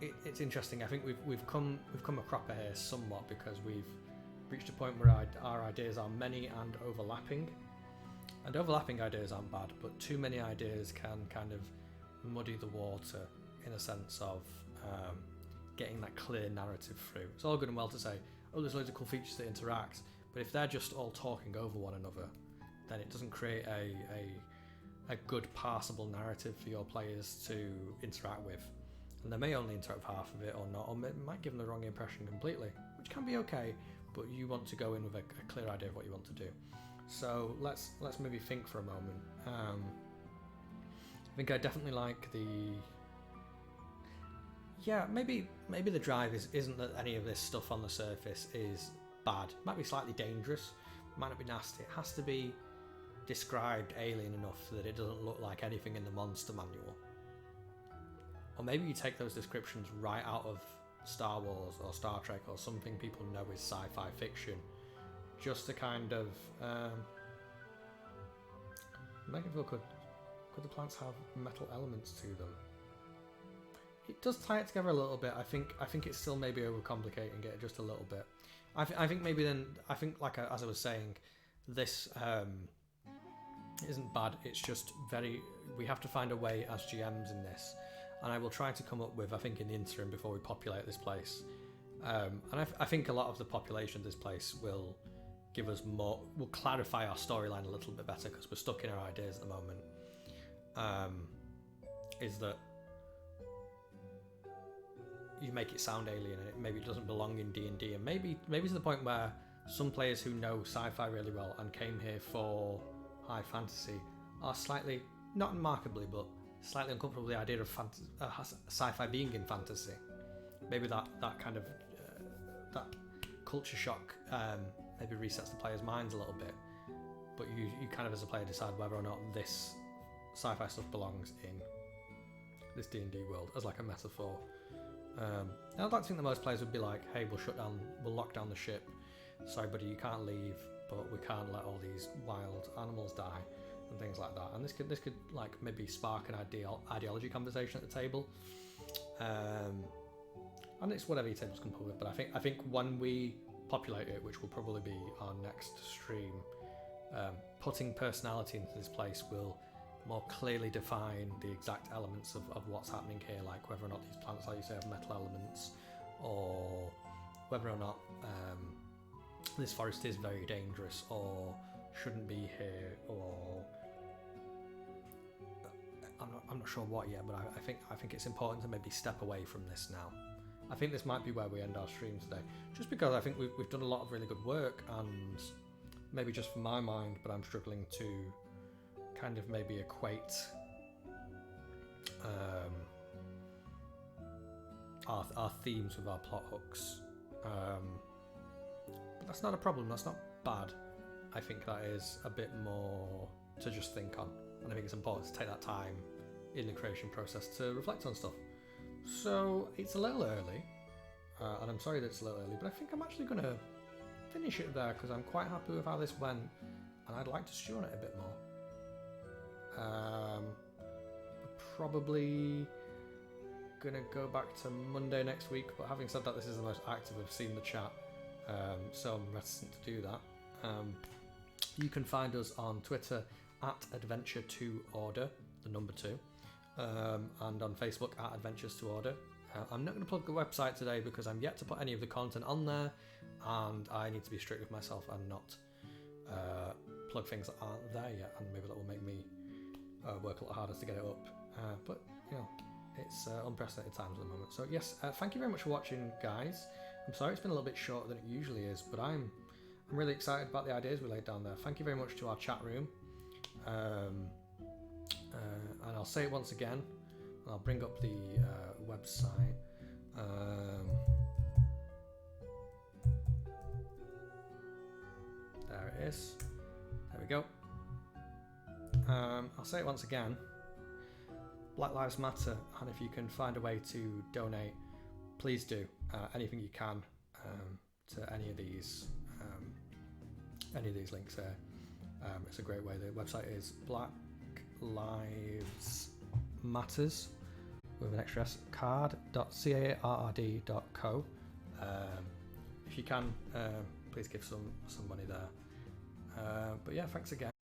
it's interesting. I think we've come a cropper here somewhat, because we've reached a point where our ideas are many and overlapping. And overlapping ideas aren't bad, but too many ideas can kind of muddy the water in a sense of getting that clear narrative through. It's all good and well to say, oh, there's loads of cool features that interact, but if they're just all talking over one another, then it doesn't create a good parsable narrative for your players to interact with. And they may only interact with half of it or not, or it might give them the wrong impression completely, which can be okay, but you want to go in with a clear idea of what you want to do. So let's maybe think for a moment. I think I definitely like the. Yeah, maybe the drive isn't that any of this stuff on the surface is bad. It might be slightly dangerous, might not be nasty. It has to be described alien enough that it doesn't look like anything in the monster manual. Or maybe you take those descriptions right out of Star Wars or Star Trek or something people know is sci-fi fiction, just to kind of make it feel could the plants have metal elements to them? It does tie it together a little bit. I think it's still maybe overcomplicating it just a little bit. I think maybe then as I was saying, this isn't bad. It's just we have to find a way as GMs in this, and I will try to come up with, I think in the interim before we populate this place, and I think a lot of the population of this place will give us more, will clarify our storyline a little bit better, because we're stuck in our ideas at the moment. Is that you make it sound alien, and maybe it doesn't belong in D&D, and maybe to the point where some players who know sci-fi really well and came here for high fantasy are slightly, not remarkably, but slightly uncomfortable with the idea of sci-fi being in fantasy. Maybe that kind of that culture shock maybe resets the players' minds a little bit, but you kind of as a player decide whether or not this sci-fi stuff belongs in this D&D world as like a metaphor. And I'd like to think that most players would be like, hey, we'll lock down the ship, sorry buddy, you can't leave, but we can't let all these wild animals die and things like that. And this could like maybe spark an ideology conversation at the table, and it's whatever your tables can put with. But I think when we populate it, which will probably be our next stream. Putting personality into this place will more clearly define the exact elements of what's happening here, like whether or not these plants, like you say, have metal elements, or whether or not this forest is very dangerous or shouldn't be here, or I'm not sure what yet, but I think it's important to maybe step away from this now. I think this might be where we end our stream today, just because I think we've done a lot of really good work, and maybe just for my mind, but I'm struggling to kind of maybe equate our themes with our plot hooks. But that's not a problem, that's not bad. I think that is a bit more to just think on, and I think it's important to take that time in the creation process to reflect on stuff. So it's a little early, and I'm sorry that it's a little early, but I think I'm actually going to finish it there because I'm quite happy with how this went, and I'd like to stew on it a bit more. Probably gonna go back to Monday next week, but having said that, this is the most active I've seen the chat, so I'm reticent to do that. You can find us on Twitter at Adventure2Order, the number 2, and on Facebook at Adventures to Order. I'm not going to plug the website today because I'm yet to put any of the content on there, and I need to be strict with myself and not plug things that aren't there yet, and maybe that will make me work a lot harder to get it up. But you know, it's unprecedented times at the moment. So yes, thank you very much for watching, guys. I'm sorry it's been a little bit shorter than it usually is, but I'm really excited about the ideas we laid down there. Thank you very much to our chat room. And I'll say it once again, and I'll bring up the website. There it is. There we go. I'll say it once again. Black Lives Matter, and if you can find a way to donate, please do. Anything you can to any of these links there. It's a great way. The website is Black Lives Matters with an extra S, card.caard.co. If you can, please give some money there. But yeah, thanks again.